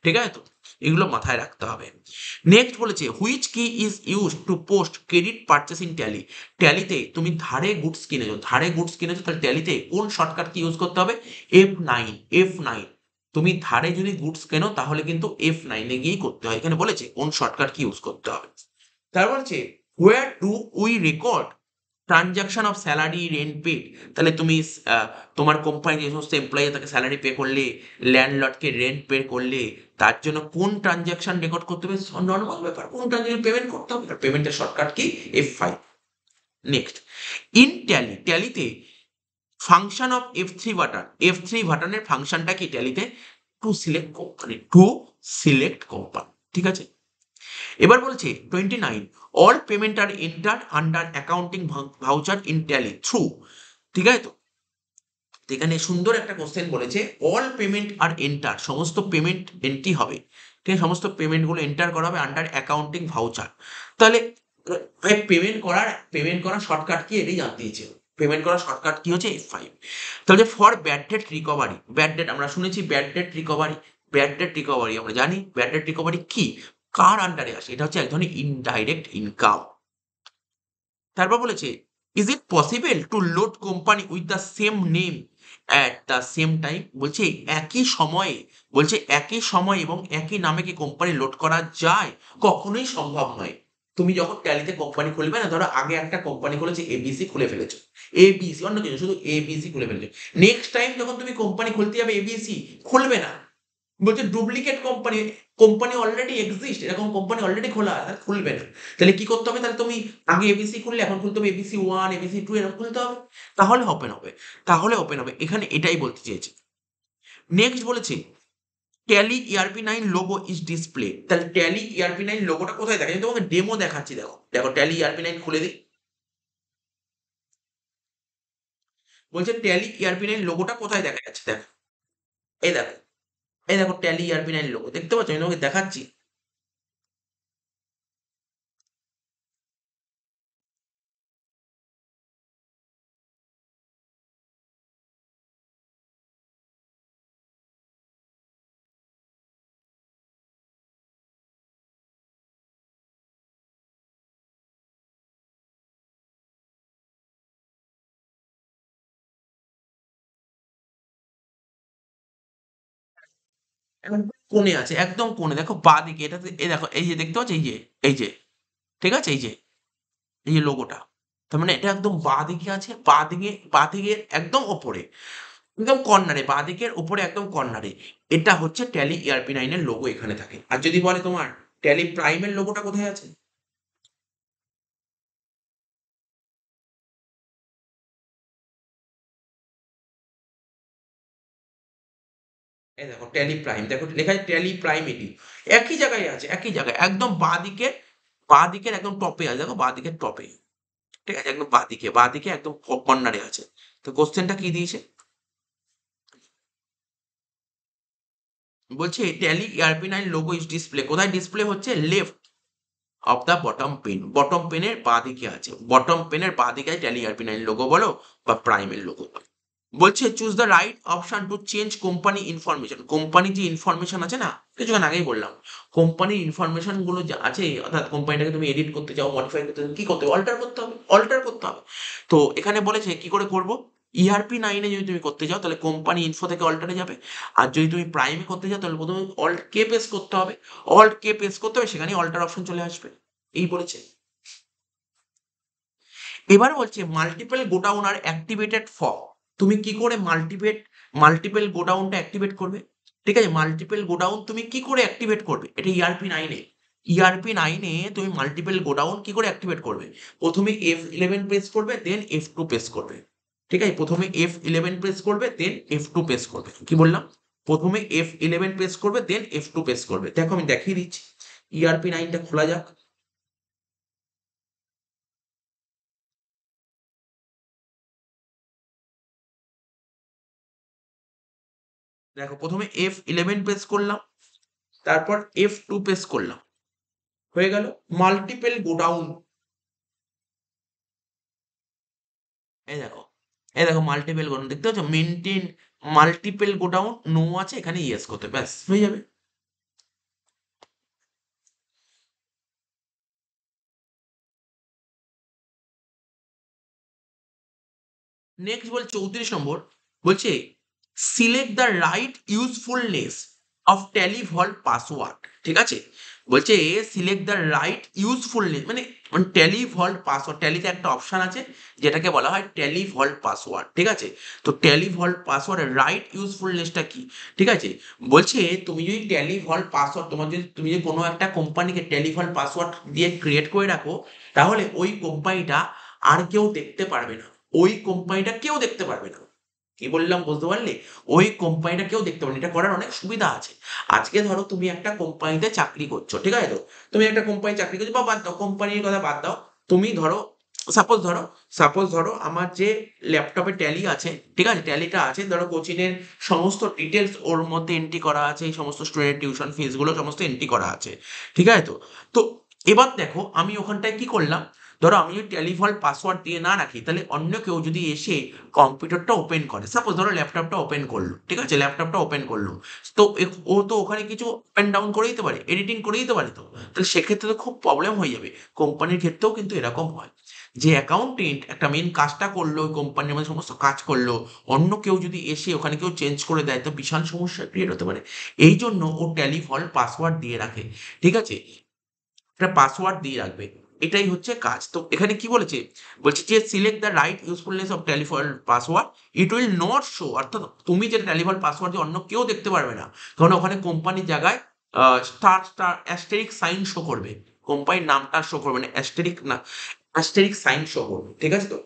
ঠিক আছে? তো এগুলো মাথায় রাখতে হবে। নেক্সট বলেছে which key is use to post credit purchase in Tally. ট্যালিতে তুমি ধারে গুডস কিনেছো, ধারে গুডস কিনেছো, তাহলে ট্যালিতে কোন শর্টকাট কি ইউজ করতে হবে? F9, F9। তুমি ধারে যদি গুডস কেনো তাহলে কিন্তু F9 গিয়েই করতে হয়, এখানে বলেছে কোন শর্টকাট কি ইউজ করতে হবে। তারপর হচ্ছে where do we record transaction of salary rent paid. তাহলে তুমি তোমার কোম্পানি যে সমস্ত এমপ্লয়ি তাকে স্যালারি পে করলে, ল্যান্ডলর্ডকে রেন্ট পে করলে, তার জন্য কোন ট্রানজাকশন রেকর্ড করতে হবে? নর্মাল ব্যাপার, কোন ট্রানজাকশন পেমেন্ট করতে হবে, পেমেন্টের shortcut key? F5। Next, in Tally, ট্যালিতে function of F3 button, F3 বাটনের ফাংশনটা কি ট্যালিতে? To select company, to select company, ঠিক আছে। এবার বলছে 29, all payment are entered under accounting voucher in Tally through, ঠিক আছে তো। এখানে সুন্দর একটা কোশ্চেন বলেছে, অল পেমেন্ট আর এন্টার, সমস্ত পেমেন্ট এন্ট্রি হবে, ঠিক আছে, সমস্ত পেমেন্টগুলো এন্টার করা হবে আন্ডার অ্যাকাউন্টিং ভাউচার। তাহলে পেমেন্ট করার শর্টকাট কি এটাই জানতে দিয়েছে। পেমেন্ট করার শর্টকাট কি হচ্ছে? F5। তাহলে for bad date recovery, bad date আমরা শুনেছি, bad date recovery, bad date recovery আমরা জানি, ব্যাড ডেট রিকভারি কি, কার আন্ডারে আসে? এটা হচ্ছে এক ধরনের ইনডাইরেক্ট ইনকাম। তারপর বলেছে, is it possible to load company with the same name at the same time. বলছে একই সময়ে, বলছে একই সময় এবং একই নামে কি কোম্পানি লোড করা যায়? কখনোই সম্ভব নয়। তুমি যখন ট্যালিতে কোম্পানি খুলবে না, ধরো আগে একটা কোম্পানি খুলেছে এবিসি, খুলে ফেলেছো এবিসি, অন্য কিছু শুধু এবিসি খুলে ফেলেছো, নেক্সট টাইম যখন তুমি কোম্পানি খুলতে যাবে এবিসি খুলবে না। বলছে duplicate company, company already exist, এরকম কোম্পানি অলরেডি খোলা আছে, খুলবে না। তাহলে কি করতে হবে? তাহলে তুমি আগে এবিসি খুললে, এখন খুলতে হবে ABC1, ABC2, এরকম খুলতে হবে, তাহলে ওপেন হবে, তাহলে ওপেন হবে। এখানে এটাই বলতে চেয়েছে। নেক্সট বলেছে tally ERP9 logo is display. তাহলে ট্যালি ERP9 লোগোটা কোথায় দেখা যায়? তোমাকে ডেমো দেখাচ্ছি, দেখো দেখো ট্যালি ERP9 খুলে দিই। বলছে ট্যালি ERP9 লোগোটা কোথায় দেখা যাচ্ছে, দেখো এই দেখো, এই দেখো ট্যালি ERP9 লোগো দেখতে পাচ্ছ, আমি তোমাকে দেখাচ্ছি। একদম কোণে আছে, একদম কোণে, দেখো বাঁ দিকে, এটাতে এই দেখো, এই যে দেখতে পাচ্ছ, এই যে, এই যে, ঠিক আছে, এই যে, এই যে লোগোটা, তার মানে এটা একদম বাঁ দিকে আছে, বাঁ দিকে, বাঁ দিকের একদম ওপরে, একদম কর্নারে, বাঁ দিকের ওপরে একদম কর্নারে, এটা হচ্ছে ট্যালি ERP9 এর লোগো, এখানে থাকে। আর যদি বলে তোমার ট্যালি প্রাইমের লোগোটা কোথায় আছে, এই দেখো ট্যালি প্রাইম, দেখো লেখা আছে ট্যালি প্রাইম, এটি একই জায়গায় আছে, একই জায়গায়, একদম বাঁ দিকে, বাঁ দিকের একদম টপে আছে, দেখো বাঁ দিকের টপে, ঠিক আছে, একদম বাঁ দিকে, বাঁ দিকে একদম কর্নারে আছে। তো কোশ্চেনটা কি দিয়েছে? বলছে Tally ERP9 logo is display, কোথায় ডিসপ্লে হচ্ছে? Left of the bottom pane, bottom পেনের বাঁ দিকে আছে, বটম পেনের বাঁ দিকে আছে ট্যালি ERP9 লোগো বলো বা প্রাইমের লোগো বলো। বলছে choose the right option to change company information, company যে ইনফরমেশন আছে না, কিছুক্ষণ আগেই বললাম, কোম্পানির ইনফরমেশন গুলো যে আছে, অর্থাৎ কোম্পানিটাকে তুমি এডিট করতে চাও, মডিফাই করতে চাও, কি করতে হবে? অল্টার করতে হবে, অল্টার করতে হবে। তো এখানে বলেছে কি করে করব, ERP9 যদি তুমি করতে চাও তাহলে কোম্পানি ইনফো থেকে অল্টারে যাবে, আর যদি তুমি প্রাইমে করতে চাও তাহলে প্রথমে অল্ট কে প্রেস করতে হবে, অল্ট কে প্রেস করতে হবে, সেখানে অল্টার অপশন চলে আসবে, এই বলেছে। এবার বলছে multiple godown are activated for, তুমি কি করে মাল্টিপল গোডাউনটা অ্যাক্টিভেট করবে? ঠিক আছে, মাল্টিপল গোডাউন তুমি কি করে অ্যাক্টিভেট করবে? এটা ERP9 এ, ERP9 এ তুমি মাল্টিপল গোডাউন কি করে অ্যাক্টিভেট করবে? প্রথমে F11 প্রেস করবে, দেন F2 প্রেস করবে, ঠিক আছে, প্রথমে F11 প্রেস করবে, দেন F2 প্রেস করবে। কি বললাম? প্রথমে F11 প্রেস করবে, দেন F2 প্রেস করবে। দেখো আমি দেখিয়ে দিচ্ছি, ERP9টা খোলা যাক। দেখো প্রথমে F11 প্রেস করলাম, তারপর F2 প্রেস করলাম, হয়ে গেল মাল্টিপল গোডাউন। এই দেখো, এই দেখো মাল্টিপল গোডাউন দেখতে পাচ্ছ, মেনটেন মাল্টিপল গোডাউন নো আছে, এখানে ইয়েস করতে, ব্যাস হয়ে যাবে। নেক্সট বল 34 নম্বর, বলছে select the right usefulness of Tally vault password. ঠিক আছে, বলছে সিলেক্ট দ্য রাইট ইউজফুলনেস মানে টেলিভল পাসওয়ার্ড, ট্যালিতে একটা অপশন আছে যেটাকে বলা হয় টেলিভল পাসওয়ার্ড। ঠিক আছে, তো টেলিভল পাসওয়ার্ডের রাইট ইউজফুলনেসটা কি? ঠিক আছে, বলছে তুমি যদি টেলিভল পাসওয়ার্ড, তুমি যদি কোনো একটা কোম্পানিকে টেলিভল পাসওয়ার্ড দিয়ে ক্রিয়েট করে রাখো, তাহলে ওই কোম্পানিটা আর কেউ দেখতে পারবে না, ওই কোম্পানিটা কেউ দেখতে পারবে না। কি বললাম বুঝতে পারলে? ওই কোম্পানিটা কেউ দেখতে পারবে না। এটা করার অনেক সুবিধা আছে। আজকে ধরো তুমি একটা কোম্পানিতে চাকরি করছো, ঠিক আছে? তো তুমি একটা কোম্পানি চাকরি করছো, বা বাদ দাও কোম্পানির কথা বাদ দাও, তুমি ধরো সাপোজ ধরো সাপোজ ধরো আমার যে ল্যাপটপে ট্যালি আছে, ঠিক আছে, ট্যালিটা আছে, ধরো কোচিনের সমস্ত ডিটেলস ওর মধ্যে এন্ট্রি করা আছে, এই সমস্ত স্টুডেন্ট টিউশন ফিস গুলো সমস্ত এন্ট্রি করা আছে। ঠিক আছে, তো তো এবার দেখো আমি ওখানটায় কি করলাম, ধরো আমি যদি টেলিভল পাসওয়ার্ড দিয়ে না রাখি, তাহলে অন্য কেউ যদি এসে কম্পিউটারটা ওপেন করে, সাপোজ ধরো ল্যাপটপটা ওপেন করলো, ঠিক আছে, ল্যাপটপটা ওপেন করলো, তো ও তো ওখানে কিছু ওপেন ডাউন করে দিতে পারে, এডিটিং করে দিতে পারে, তো তাহলে সেক্ষেত্রে তো খুব প্রবলেম হয়ে যাবে। কোম্পানির ক্ষেত্রেও কিন্তু এরকম হয়, যে অ্যাকাউন্টেন্ট একটা মেন কাজটা করলো, ওই কোম্পানির মধ্যে সমস্ত কাজ করলো, অন্য কেউ যদি এসে ওখানে কেউ চেঞ্জ করে দেয়, তো বিশাল সমস্যা ক্রিয়েট হতে পারে। এই জন্য ও টেলিভল পাসওয়ার্ড দিয়ে রাখে। ঠিক আছে, একটা পাসওয়ার্ড দিয়ে রাখবে, এটাই হচ্ছে কাজ। তো এখানে কি বলেছে, বলছে যে select the right usefulness of telephone password, it will not show, অর্থাৎ তুমি যে টেলিফোন পাসওয়ার্ড যে অন্য কেউ দেখতে পারবে না, কারণ ওখানে কোম্পানির জায়গায় star star asterisk sign show করবে, কোম্পানির নামটা শো করবে না, অ্যাস্টেরিক না, অ্যাস্টেরিক সাইন শো করবে। ঠিক আছে, তো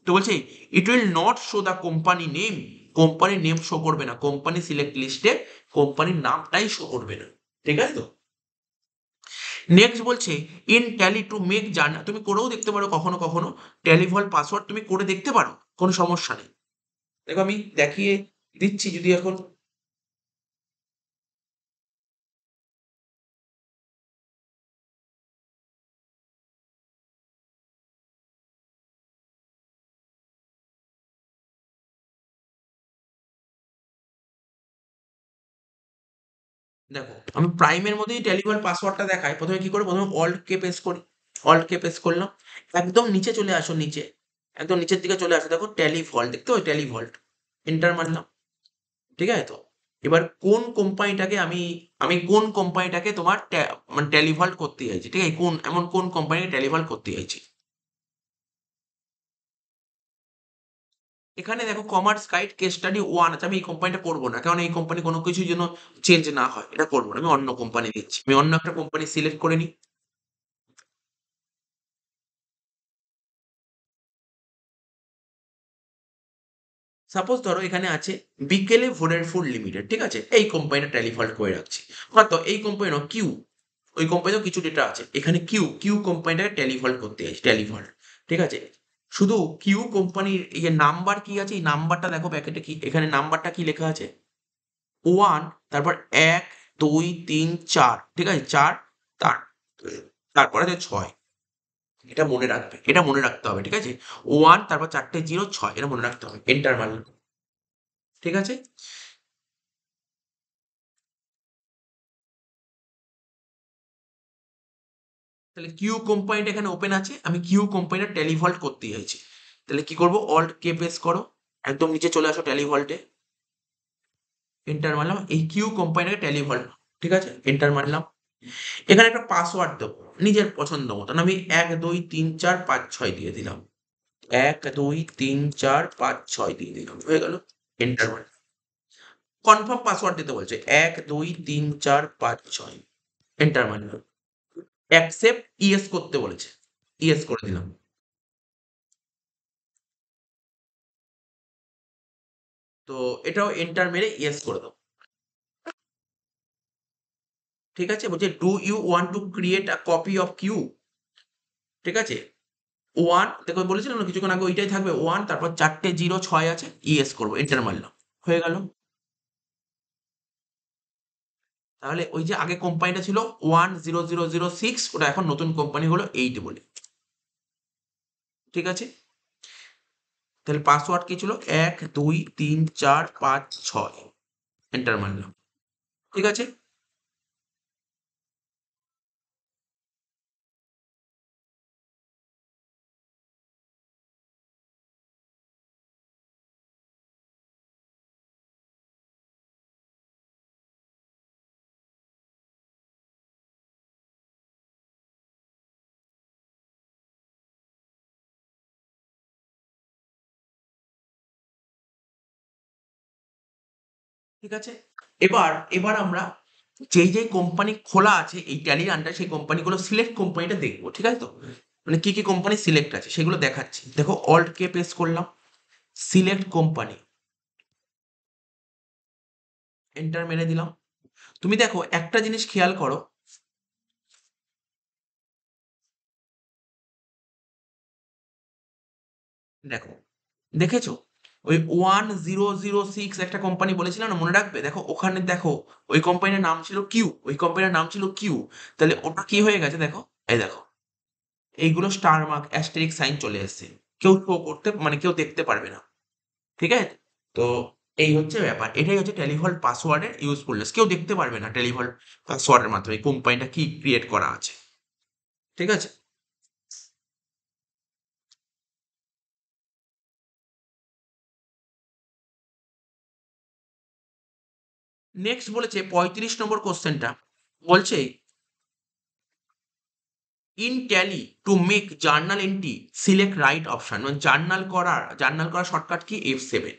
তো বলছে it will not show the company name, কোম্পানির নেম শো করবে না, কোম্পানি সিলেক্ট লিস্টে কোম্পানির নামটাই শো করবে না। ঠিক আছে, তো নেক্সট বলছে in tally to make journal, তুমি করেও দেখতে পারো কখনো কখনো, ট্যালিভল পাসওয়ার্ড তুমি করে দেখতে পারো, কোনো সমস্যা নেই। দেখো আমি দেখিয়ে দিচ্ছি যদি এখন, দেখো আমি প্রাইমের মধ্যেই ট্যালিভল পাসওয়ার্ডটা দেখাই, প্রথমে কি করে, প্রথমে অল্ট কে পেস্ট করি, অল্ট কে পেস্ট করলাম, একদম নিচে চলে আসো, নিচে একদম নিচের দিকে চলে আসো, দেখো ট্যালিভল্ট, দেখতে ওই ট্যালিভল্ট, এন্টার মারলাম। ঠিক আছে, তো এবার কোন কোম্পানিটাকে আমি, আমি কোন কোম্পানিটাকে তোমার মানে ট্যালিভল্ট করতে চাইছি, ঠিক আছে, কোন এমন কোন কোম্পানিকে ট্যালিভল্ট করতে চাইছি। এখানে দেখো commerce guide case study one আছে, আমি এই কোম্পানিটা করবো না, কারণ এই কোম্পানি কোনো কিছুর জন্য চেঞ্জ না হয়, এটা করবো না, আমি অন্য কোম্পানি দিচ্ছি, আমি অন্য একটা কোম্পানি সিলেক্ট করে নিই। সাপোজ ধরো এখানে আছে বিকেলে ভোডারফোন লিমিটেড, ঠিক আছে, এই কোম্পানিটা টেলিফল্ট করে রাখছি। তো এই কোম্পানি না কিউ, ওই কোম্পানিতেও কিছু ডেটা আছে, এখানে কিউ, কিউ কোম্পানিটাকে টেলিফল্ট করতে চাইছি, টেলিফল্ট। ঠিক আছে, শুধু কিউ কোম্পানির এই যে নাম্বার কি আছে, এই নাম্বারটা দেখো প্যাকেটে কি, এখানে নাম্বারটা কি লেখা আছে, ওয়ান, তারপর এক, দুই, তিন, চার, ঠিক আছে, চার, তার তারপরে আছে ছয়, এটা মনে রাখবে, এটা মনে রাখতে হবে। ঠিক আছে, ওয়ান, তারপর চারটে জিরো, ছয়, এটা মনে রাখতে হবে, এন্টার মারলাম। ঠিক আছে, তাহলে কিউ কোম্পানিটা এখানে ওপেন আছে, আমি কিউ কোম্পানিটা টেলিভল্ট করতে চাইছি, তাহলে কি করবো, অল্ট কে প্রেস করো, একদম নিচে চলে আসো টেলিভল্টে, এন্টার মারলাম, এই কিউ কোম্পানিটাকে টেলিভল্ট, ঠিক আছে, এন্টার মারলাম। এখানে একটা পাসওয়ার্ড দেবো নিজের পছন্দ মতন, আমি 1 2 3 4 5 6 দিয়ে দিলাম, 1 2 3 4 5 6 দিয়ে দিলাম, হয়ে গেল, এন্টার মারলাম। কনফার্ম পাসওয়ার্ড দিতে বলছে, 1 2 3 4 5 6, এন্টার মারলাম। অ্যাকসেপ্ট ইয়েস করতে বলেছে, ইয়েস করে দিলাম। তো এটাও এন্টার মেরে ইয়েস করে দাও। ঠিক আছে, বলছে do you want to create a copy of Q, ঠিক আছে, ওয়ান, দেখো বলেছিলাম না কিছুক্ষণ আগে, ওইটাই থাকবে ওয়ান, তারপর চারটে জিরো, ছয় আছে, ইয়েস করবো, এন্টার মারলাম, হয়ে গেল। তাহলে ওই যে আগে কোম্পানিটা ছিল 10006, ওটা এখন নতুন কোম্পানি হলো 8 বলে। ঠিক আছে, তাহলে পাসওয়ার্ড কি ছিল, 1 2 3 4 5 6, এন্টার মারলাম। ঠিক আছে। ঠিক আছে? এবার এবার আমরা যেই যেই কোম্পানি খোলা আছে এই ট্যালির আন্ডারে সেই কোম্পানিগুলো সিলেক্ট কোম্পানিটা দেখবো, ঠিক আছে তো? মানে কি কি কোম্পানি সিলেক্ট আছে সেগুলো দেখাচ্ছি। দেখো, অল্ট কে প্রেস করলাম, সিলেক্ট কোম্পানি, এন্টার মেরে দিলাম। তুমি দেখো একটা জিনিস খেয়াল করো, দেখো, দেখেছো? ওই 1006 একটা কোম্পানি বলেছিলাম না, মনে রাখবে? দেখো ওখানে, দেখো ওই কোম্পানির নাম ছিল কিউ, ওই কোম্পানির নাম ছিল কিউ। তাহলে ওটা কি হয়ে গেছে দেখো, এই দেখো, এইগুলো স্টার মার্ক অ্যাস্টেরিক সাইন চলে এসেছে। কেউ শো করতে, মানে কেউ দেখতে পারবে না। ঠিক আছে? তো এই হচ্ছে ব্যাপার, এটাই হচ্ছে টেলিভল্ট পাসওয়ার্ডের ইউজফুলনেস। কেউ দেখতে পারবে না টেলিভল্ট পাসওয়ার্ডের মাধ্যমে কোম্পানিটা কি ক্রিয়েট করা আছে। ঠিক আছে? নেক্সট বলেছে 35 নম্বর কোশ্চেনটা, বলছে in tally to make journal entry select right option, মানে জার্নাল করার শর্টকাট কি F7।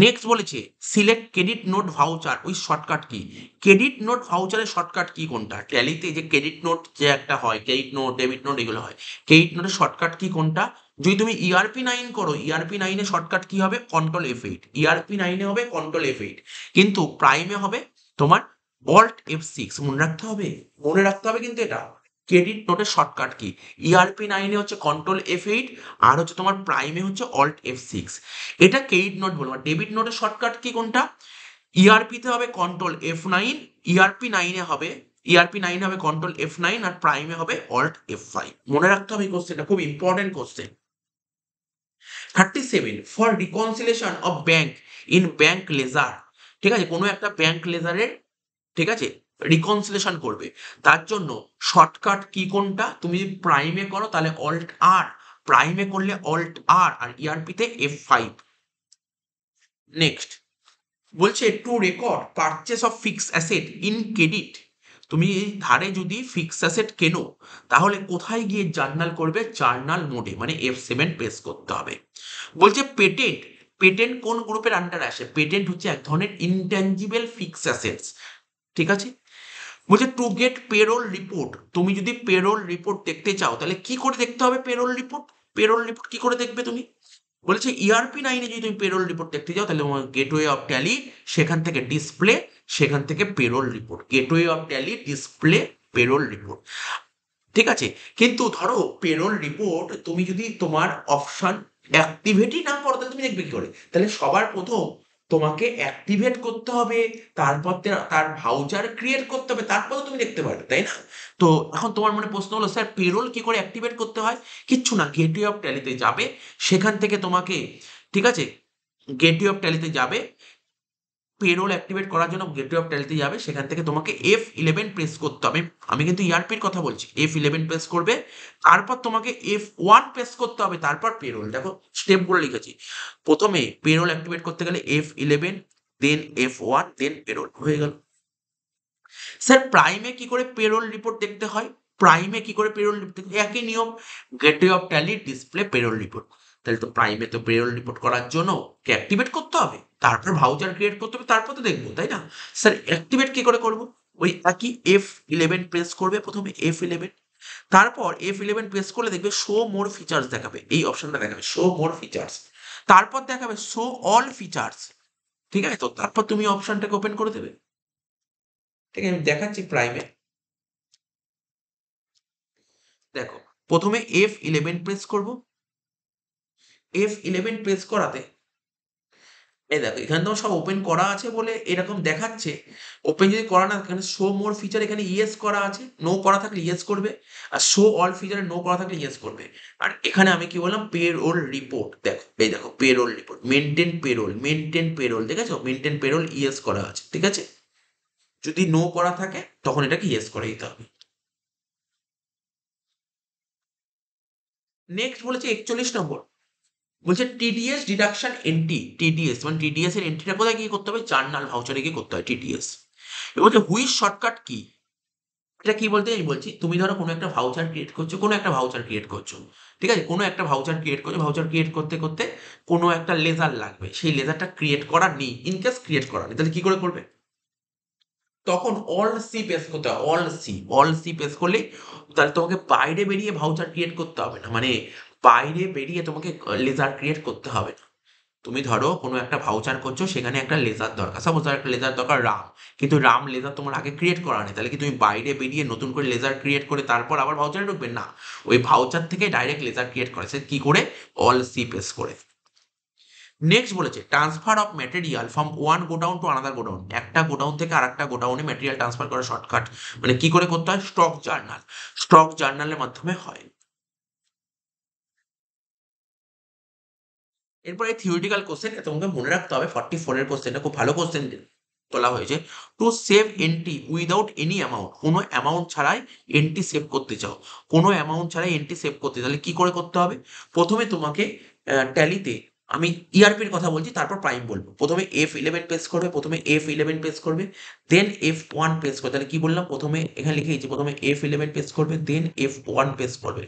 নেক্সট বলেছে সিলেক্ট ক্রেডিট নোট ভাউচার, ওই shortcut key? Credit note ভাউচারের shortcut key কোনটা? ট্যালিতে যে ক্রেডিট নোট যে একটা হয়, ক্রেডিট নোট ডেবিট নোট এগুলো হয়, ক্রেডিট নোটের শর্টকাট কি কোনটা? যদি তুমি ERP9 করো, ERP9 এর শর্টকাট কি হবে? Control F8। ERP9 হবে কন্ট্রোল F8, কিন্তু প্রাইমে হবে তোমার Alt F6। মনে রাখতে হবে, মনে রাখতে হবে কিন্তু এটা। ক্রেডিট নোটের শর্টকাট কি? ERP9 হচ্ছে কন্ট্রোল F8, আর হচ্ছে তোমার প্রাইমে হচ্ছে Alt F6। এটা ক্রেডিট নোট বলবো। ডেবিট নোটের শর্টকাট কি কোনটা? ইআরপিতে হবে কন্ট্রোল F9, ERP9 হবে, ERP9 হবে কন্ট্রোল F9, আর প্রাইমে হবে Alt F5। মনে রাখতে হবে এই কোশ্চেনটা, খুব important question. 37 for reconciliation of bank in bank ledger. ঠিক আছে, কোনো একটা ব্যাংক লেজারের, ঠিক আছে, রিকনসিলেশন করবে, তার জন্য শর্টকাট কি কোনটা? তুমি যদি প্রাইমে করো তাহলে Alt R, প্রাইমে করলে Alt R, আর ইআরপিতে F5। নেক্সট বলছে two record purchase of fixed asset in credit. তুমি এই ধারে যদি ফিক্সড অ্যাসেট কেনো, তাহলে কোথায় গিয়ে জার্নাল করবে? জার্নাল মোডে, মানে F7 প্রেস করতে হবে। বলছে পেটেন্ট, পেটেন্ট কোন গ্রুপের আন্ডারে আসে? পেটেন্ট হচ্ছে এক ধরনের ইনট্যাঞ্জিবল ফিক্সড অ্যাসেটস। ঠিক আছে? বলছে টু গেট পেরোল রিপোর্ট, তুমি যদি পেরোল রিপোর্ট দেখতে চাও তাহলে কি করে দেখতে হবে পেরোল রিপোর্ট? পেরোল রিপোর্ট কি করে দেখবে তুমি? বলেছে ERP9 যদি তুমি পেরোল রিপোর্ট দেখতে যাও তাহলে তোমার গেটওয়ে অফ ট্যালি, সেখান থেকে ডিসপ্লে, সেখান থেকে payroll report, gateway of tally, display, payroll report. ঠিক আছে? কিন্তু ধরো পেরোল রিপোর্ট তুমি যদি তোমার অপশন অ্যাক্টিভেটই না করো, তাহলে তুমি দেখবে কি করে? তাহলে সবার প্রথম তোমাকে অ্যাক্টিভেট করতে হবে, তারপর তার ভাউচার ক্রিয়েট করতে হবে, তারপর তুমি দেখতে পারবে, তাই না? তো এখন তোমার মনে প্রশ্ন হলো, স্যার পেরোল কি করে অ্যাক্টিভেট করতে হয়? কিচ্ছু না, গেটওয়ে অফ ট্যালিতে যাবে, সেখান থেকে তোমাকে, ঠিক আছে, গেটওয়ে অফ ট্যালিতে যাবে, পেরোল অ্যাক্টিভেট করার জন্য গেটওয়ে অফ ট্যালিতে যাবে, সেখান থেকে তোমাকে F11 প্রেস করতে হবে। আমি কিন্তু ERP-র কথা বলছি। F11 প্রেস করবে, তারপর তোমাকে F1 প্রেস করতে হবে, তারপর পেরোল। দেখো স্টেপগুলো লিখেছি। প্রথমে পেরোল অ্যাক্টিভেট করতে গেলে F11, দেন F1, দেন পেরোল, হয়ে গেল। স্যার প্রাইমে কি করে পেরোল রিপোর্ট দেখতে হয়? প্রাইমে কি করে পেরোল রিপোর্ট দেখতে হয়? একই নিয়ম, gateway of tally, display, payroll report. তাহলে তো প্রাইমে তো পেরোল রিপোর্ট করার জন্য অ্যাক্টিভেট করতে হবে, তারপর ভাউচার ক্রিয়েট করতে হবে, তারপর তো দেখবো, তাই না? স্যার অ্যাক্টিভেট কি করে করবো? ওই একই F11 প্রেস করবে, প্রথমে F11, তারপর F11 প্রেস করলে দেখবে শো মোর ফিচার্স দেখাবে, এই অপশনটা দেখাবে, শো মোর ফিচার্স। তারপর দেখাবে শো অল ফিচার্স। ঠিক আছে? তো তারপর তুমি অপশনটাকে ওপেন করে দেবে। ঠিক আছে, আমি দেখাচ্ছি প্রাইমে। দেখো, প্রথমে F11 প্রেস করব, F11 প্রেস করাতে, এই দেখো এখানে তো সব ওপেন করা আছে বলে এরকম দেখাচ্ছে। ওপেন যদি করা না, এখানে শো মোর ফিচার, এখানে ইয়েস করা আছে, নো করা থাকলে ইয়েস করবে, আর শো অল ফিচারে নো করা থাকলে ইয়েস করবে। আর এখানে আমি কি বললাম? পেরোল রিপোর্ট, দেখো এই দেখো payroll report, maintain payroll, maintain payroll, দেখেছো? মেনটেন পেরোল ইয়েস করা আছে, ঠিক আছে? যদি নো করা থাকে তখন এটাকে ইয়েস করে দিতে হবে। নেক্সট বলেছে 41 নম্বর, বলছে টিডিএস ডিডাকশন এন্ট্রি। টিডিএস মানে টিডিএস এর এন্ট্রিটা কোথায় গিয়ে করতে হবে? জার্নাল ভাউচারে গিয়ে করতে হয় টিডিএস। এবার বলছে হুইচ শর্টকাট কি? এটা কি বলতে আমি বলছি, তুমি ধরো কোনো একটা ভাউচার ক্রিয়েট করছো, কোনো একটা ভাউচার ক্রিয়েট করছো, ঠিক আছে, কোনো একটা ভাউচার ক্রিয়েট করছে, ভাউচার ক্রিয়েট করতে করতে কোনো একটা লেজার লাগবে, সেই লেজারটা ক্রিয়েট করার নেই, ইনকেস ক্রিয়েট করার নেই, তাহলে কি করে করবে? তখন অল সি প্রেস করতে হবে, অল সি প্রেস করলে তাহলে তোমাকে বাইরে বেরিয়ে ভাউচার ক্রিয়েট করতে হবে না, মানে বাইরে বেরিয়ে তোমাকে লেজার ক্রিয়েট করতে হবে না। তুমি ধরো কোনো একটা ভাউচার করছো, সেখানে একটা লেজার দরকার, সাপোজ একটা লেজার দরকার রাম, কিন্তু রাম লেজার তোমার আগে ক্রিয়েট করা নেই, তাহলে কি তুমি বাইরে বেরিয়ে নতুন করে লেজার ক্রিয়েট করে তারপর আবার ভাউচারে ঢুকবে না? ওই ভাউচার থেকে ডাইরেক্ট লেজার ক্রিয়েট করে, সে কি করে? অল সি প্রেস করে। নেক্সট বলেছে transfer of material from one godown to another godown, একটা গোডাউন থেকে আর একটা গোডাউনে ম্যাটেরিয়াল ট্রান্সফার করার শর্টকাট, মানে কি করে করতে হয়? স্টক জার্নালের মাধ্যমে হয়। এরপরে থিওরিটিক্যাল কোশ্চেন, তোমাকে মনে রাখতে হবে 44 এর কোশ্চেনটা খুব ভালো কোশ্চেন তোলা হয়েছে। To save entry without any amount, কোনো অ্যামাউন্ট ছাড়াই এন্ট্রি সেভ করতে চাও, কোনো অ্যামাউন্ট ছাড়াই এন্ট্রি সেভ করতে, তাহলে কি করে করতে হবে? প্রথমে তোমাকে ট্যালিতে, আমি ইআরপির কথা বলছি, তারপর প্রাইম বলবো। প্রথমে F11 প্রেস করবে, দেন F1 প্রেস করবে। তাহলে কি বললাম? প্রথমে এখানে লিখে দিচ্ছি, প্রথমে F11 প্রেস করবে, দেন F1 প্রেস করবে,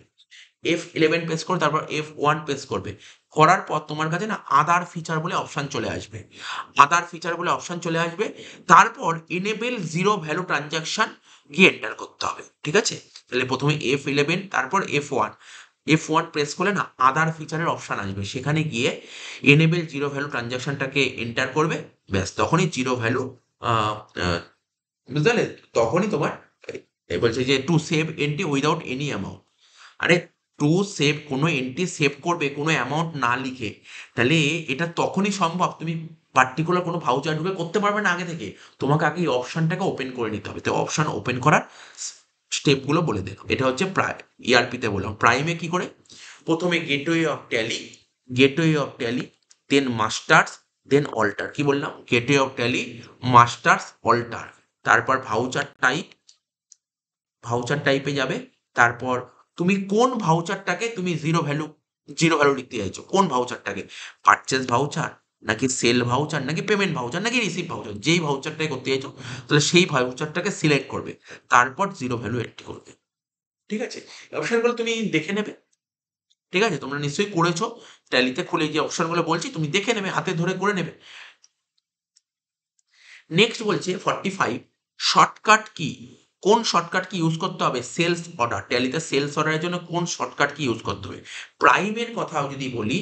F11 প্রেস করে তারপর F1 প্রেস করবে। করার পর তোমার কাছে না আদার ফিচার বলে অপশন চলে আসবে, তারপর এনেবল জিরো ভ্যালু ট্রানজাকশন গিয়ে এন্টার করতে হবে। ঠিক আছে, তাহলে প্রথমে F11 তারপর F1 প্রেস করলে না আদার ফিচারের অপশন আসবে, সেখানে গিয়ে এনেবল জিরো ভ্যালু ট্রানজাকশনটাকে এন্টার করবে। ব্যাস, তখনই জিরো ভ্যালু, বুঝতে পারলে? তখনই তোমার বলছে যে to save entry without any amount. আরে, টু সেভ, কোনো এন্ট্রি সেভ করবে কোনো অ্যামাউন্ট না লিখে, তাহলে এটা তখনই সম্ভব, তুমি পার্টিকুলার কোনো ভাউচার ঢুকে করতে পারবে না আগে থেকে, তোমাকে আগে এই অপশনটাকে ওপেন করে নিতে হবে। তো অপশন ওপেন করার স্টেপগুলো বলে দেখো, এটা হচ্ছে প্রায় ইআরপিতে বললাম। প্রাইমে কি করে? প্রথমে gateway of Tally, then masters, then alter. কি বললাম? Gateway of Tally, masters, alter. তারপর ভাউচার টাইপে যাবে। তারপর তুমি কোন ভাউচারটাকে তুমি জিরো ভ্যালু লিখতে চাইছো, কোন ভাউচারটাকে? পারচেজ ভাউচার, নাকি সেল ভাউচার, নাকি পেমেন্ট ভাউচার, নাকি রিসিভ ভাউচার, যেই ভাউচারটাই করতে চাইছো, তাহলে সেই ভাউচারটাকে সিলেক্ট করবে, তারপর জিরো ভ্যালু এন্ট্রি করবে। ঠিক আছে, অপশনগুলো তুমি দেখে নেবে। ঠিক আছে, তোমরা নিশ্চয়ই করেছো, ট্যালিতে খুলে যে অপশনগুলো বলছি তুমি দেখে নেবে, হাতে ধরে করে নেবে। নেক্সট বলছে 45, শর্টকাট কি? কোন শর্টকাট কি ইউজ করতে হবে? সেলস অর্ডার, ট্যালিতে সেলস অর্ডারের জন্য কোন শর্টকাট কি ইউজ করতে হবে? প্রাইমের কথা যদি বলি,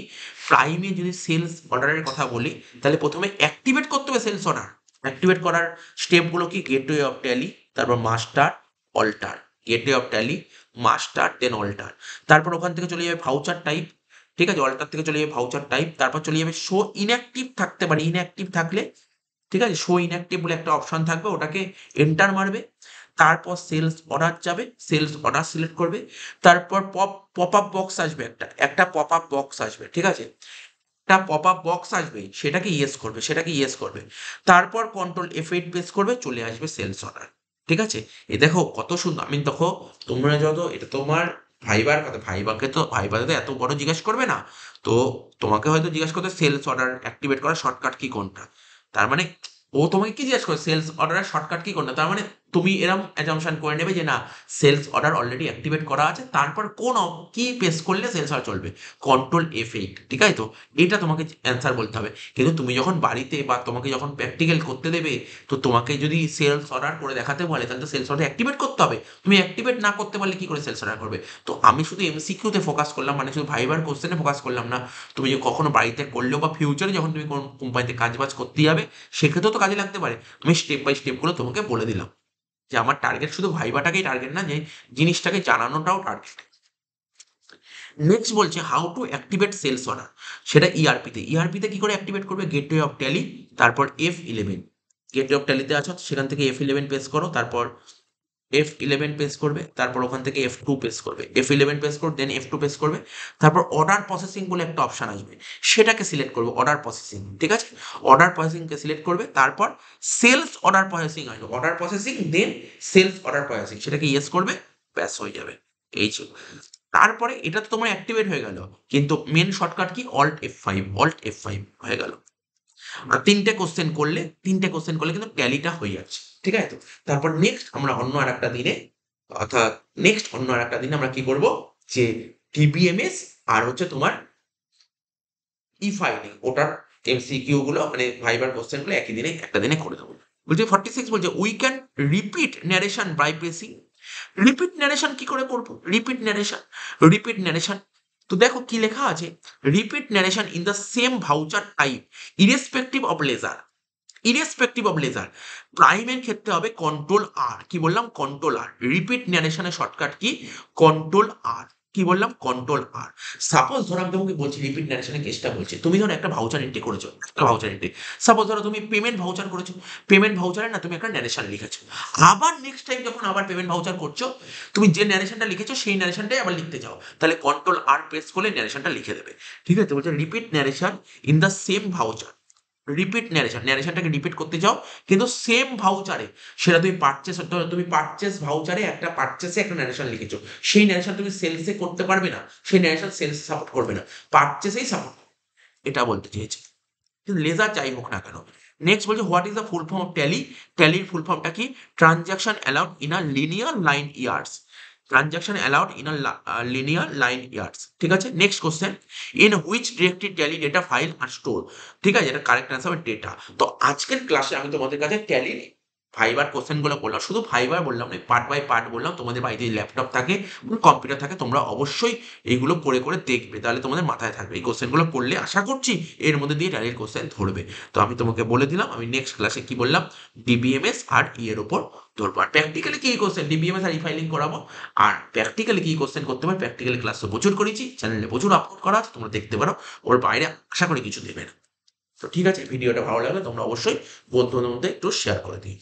প্রাইমে যদি সেলস অর্ডারের কথা বলি, তাহলে প্রথমে অ্যাক্টিভেট করতে হবে সেলস অর্ডার। অ্যাক্টিভেট করার স্টেপগুলো কি? গেটওয়ে অফ ট্যালি, তারপর master, alter, gateway of Tally, master, then alter. তারপর ওখান থেকে চলে যাবে ভাউচার টাইপ। ঠিক আছে, অল্টার থেকে চলে যাবে ভাউচার টাইপ, তারপর চলে যাবে শো ইনঅ্যাক্টিভ থাকতে পারে, ইনঅ্যাক্টিভ থাকলে, ঠিক আছে, শো ইনঅ্যাক্টিভ বলে একটা অপশন থাকবে, ওটাকে এন্টার মারবে। তারপর সেলস অর্ডার যাবে, সেলস অর্ডার সিলেক্ট করবে। তারপর পপ আপ বক্স আসবে, একটা পপ আপ বক্স আসবে। ঠিক আছে, একটা পপ আপ বক্স আসবে, সেটাকে ইয়েস করবে। তারপর কন্ট্রোল F8 প্রেস করবে, চলে আসবে সেলস অর্ডার। ঠিক আছে, এ দেখো কত সুন্দর। আমি দেখো, তোমরা যত, এটা তোমার ভাইবার কথা, ভাইবাতে তো এত বড় জিজ্ঞেস করবে না, তো তোমাকে হয়তো জিজ্ঞেস করতে সেলস অর্ডার অ্যাক্টিভেট করার শর্টকাট কি কোনটা, তার মানে ও তোমাকে কি জিজ্ঞেস করে? সেলস অর্ডারের শর্টকাট কি কোনটা, তার মানে তুমি এরকম অ্যাজাম্পশন করে নেবে যে না, সেলস অর্ডার অলরেডি অ্যাক্টিভেট করা আছে, তারপর কি প্রেস করলে সেলস অর্ডার চলবে? Control F8। ঠিক আছে, তো এটা তোমাকে অ্যান্সার বলতে হবে। কিন্তু তুমি যখন বাড়িতে বা তোমাকে যখন প্র্যাকটিক্যাল করতে দেবে, তো তোমাকে যদি সেলস অর্ডার করে দেখাতে বলে, তাহলে তো সেলস অর্ডার অ্যাক্টিভেট করতে হবে। তুমি অ্যাক্টিভেট না করতে পারলে কি করে সেলস অর্ডার করবে? তো আমি শুধু এমসিকিউতে ফোকাস করলাম, মানে শুধু ভাইবার কোশ্চেনে ফোকাস করলাম না। তুমি যে কখনো বাড়িতে করলেও বা ফিউচারে যখন তুমি কোন কোম্পানিতে কাজবাজ করতে যাবে, সেক্ষেত্রেও তো কাজে লাগতে পারে। আমি স্টেপ বাই স্টেপগুলো তোমাকে বলে দিলাম, যে আমার টার্গেট শুধু ভাইবাটাকেই টার্গেট না, যে জিনিসটাকে জানানোটাও টার্গেট। নেক্সট বলছে how to activate sales order, সেটা ইআরপিতে কি করে অ্যাক্টিভেট করবে? গেটওয়ে অফ ট্যালি, তারপর F11, গেটওয়ে অফ ট্যালিতে আছো সেখান থেকে F11 প্রেস করো, তারপর F11 প্রেস করবে, তারপর ওখান থেকে F2 প্রেস করবে, F11 প্রেস করবে, দেন F2 প্রেস করবে। তারপর অর্ডার প্রসেসিং বলে একটা অপশন আসবে, সেটাকে সিলেক্ট করবে, অর্ডার প্রসেসিং। ঠিক আছে, অর্ডার প্রসেসিংকে সিলেক্ট করবে, তারপর সেলস অর্ডার প্রসেসিং আসবে, অর্ডার প্রসেসিং দেন সেলস অর্ডার প্রসেসিং, সেটাকে ইয়েস করবে, ব্যাস হয়ে যাবে। এই ছিল। তারপরে এটা তো তোমার অ্যাক্টিভেট হয়ে গেল, কিন্তু main shortcut key? Alt F5 হয়ে গেল। আর তিনটে কোশ্চেন করলে কিন্তু ট্যালিটা হয়ে যাচ্ছে। ঠিক আছে, তো তারপর নেক্সট অন্য আর একটা দিনে আমরা কি করব, যে ডিবিএমএস আর হচ্ছে তোমার ই ফাইলিং, ওটার এমসিকিউ গুলো মানে ভাইবার কোশ্চেন গুলো একই দিনে একটা দিনে করে দেবো। বলছে 46 বলছে we can repeat narration by pressing. Repeat narration কি করে করবো? রিপিট ন্যারেশন তো দেখো কি লেখা আছে, repeat narration in the same voucher type irrespective of ledger. প্রাইমের ক্ষেত্রে হবে কন্ট্রোল আর, কি বললাম কন্ট্রোল আর। রিপিট ন্যারেশনের শর্টকাট কি কন্ট্রোল আর, কি বললাম কন্ট্রোল আর। সাপোজ ধরো আমি তোমাকে বলছি রিপিট ন্যারেশনের কেসটা বলছি, তুমি ধরো একটা ভাউচার এন্ট্রি করেছো, একটা ভাউচার এন্ট্রি, সাপোজ ধরো তুমি পেমেন্ট ভাউচার করেছো, পেমেন্ট ভাউচারে না তুমি একটা ন্যারেশন লিখেছো, আবার নেক্সট টাইম যখন আবার পেমেন্ট ভাউচার করছো, তুমি যে ন্যারেশনটা লিখেছো সেই ন্যারেশনটাই আবার লিখতে চাও, তাহলে কন্ট্রোল আর প্রেস করলে ন্যারেশনটা লিখে দেবে। ঠিক আছে, বলছে repeat narration in the same voucher. Repeat ন্যারেশনটাকে রিপিট করতে চাও কিন্তু সেম ভাউচারে, সেটা তুমি পারচেস ভাউচারে একটা পারচেসে একটা ন্যারেশন লিখেছো, সেই ন্যারেশন তুমি সেলসে করতে পারবে না, সেই ন্যারেশন সেলস সাপোর্ট করবে না, পারচেসেই সাপোর্ট, এটা বলতে চেয়েছে। কিন্তু লেজার যাই হোক না কেন। নেক্সট বলছে what is the full form of Tally. ট্যালির ফুল ফর্মটা কি transaction allowed in a linear line years. Transaction allowed in a linear line years. ঠিক আছে, next question, in which directory Tally data file are store. ঠিক আছে, এটা correct answer হবে data. তো আজকের ক্লাসে আমি তোমাদের কাছে ট্যালির ফাইবার কোশ্চেনগুলো বললাম, শুধু ফাইবার বললাম না, পার্ট বাই পার্ট বললাম। তোমাদের বাড়িতে ল্যাপটপ থাকে, কম্পিউটার থাকে, তোমরা অবশ্যই এইগুলো করে করে দেখবে, তাহলে তোমাদের মাথায় থাকবে। এই কোশ্চেনগুলো করলে আশা করছি এর মধ্যে দিয়ে ট্যালির কোশ্চেন ধরবে। তো আমি তোমাকে বলে দিলাম, আমি নেক্সট ক্লাসে কি বললাম, ডিবিএমএস আর এর ওপর ধরবো। আর প্র্যাকটিক্যালি কি কোশ্চেন, ডিবিএমএস আর ফাইলিং করাবো। আর প্র্যাকটিক্যালি কি কোশ্চেন করতে পারে, প্র্যাকটিক্যালি ক্লাস তো প্রচুর করেছি, চ্যানেলে প্রচুর আপলোড করা আছে, তোমরা দেখতে পারো। ওর বাইরে আশা করি কিছু দেবে না। তো ঠিক আছে, ভিডিওটা ভালো লাগলে তোমরা অবশ্যই বন্ধুদের মধ্যে একটু শেয়ার করে দিই।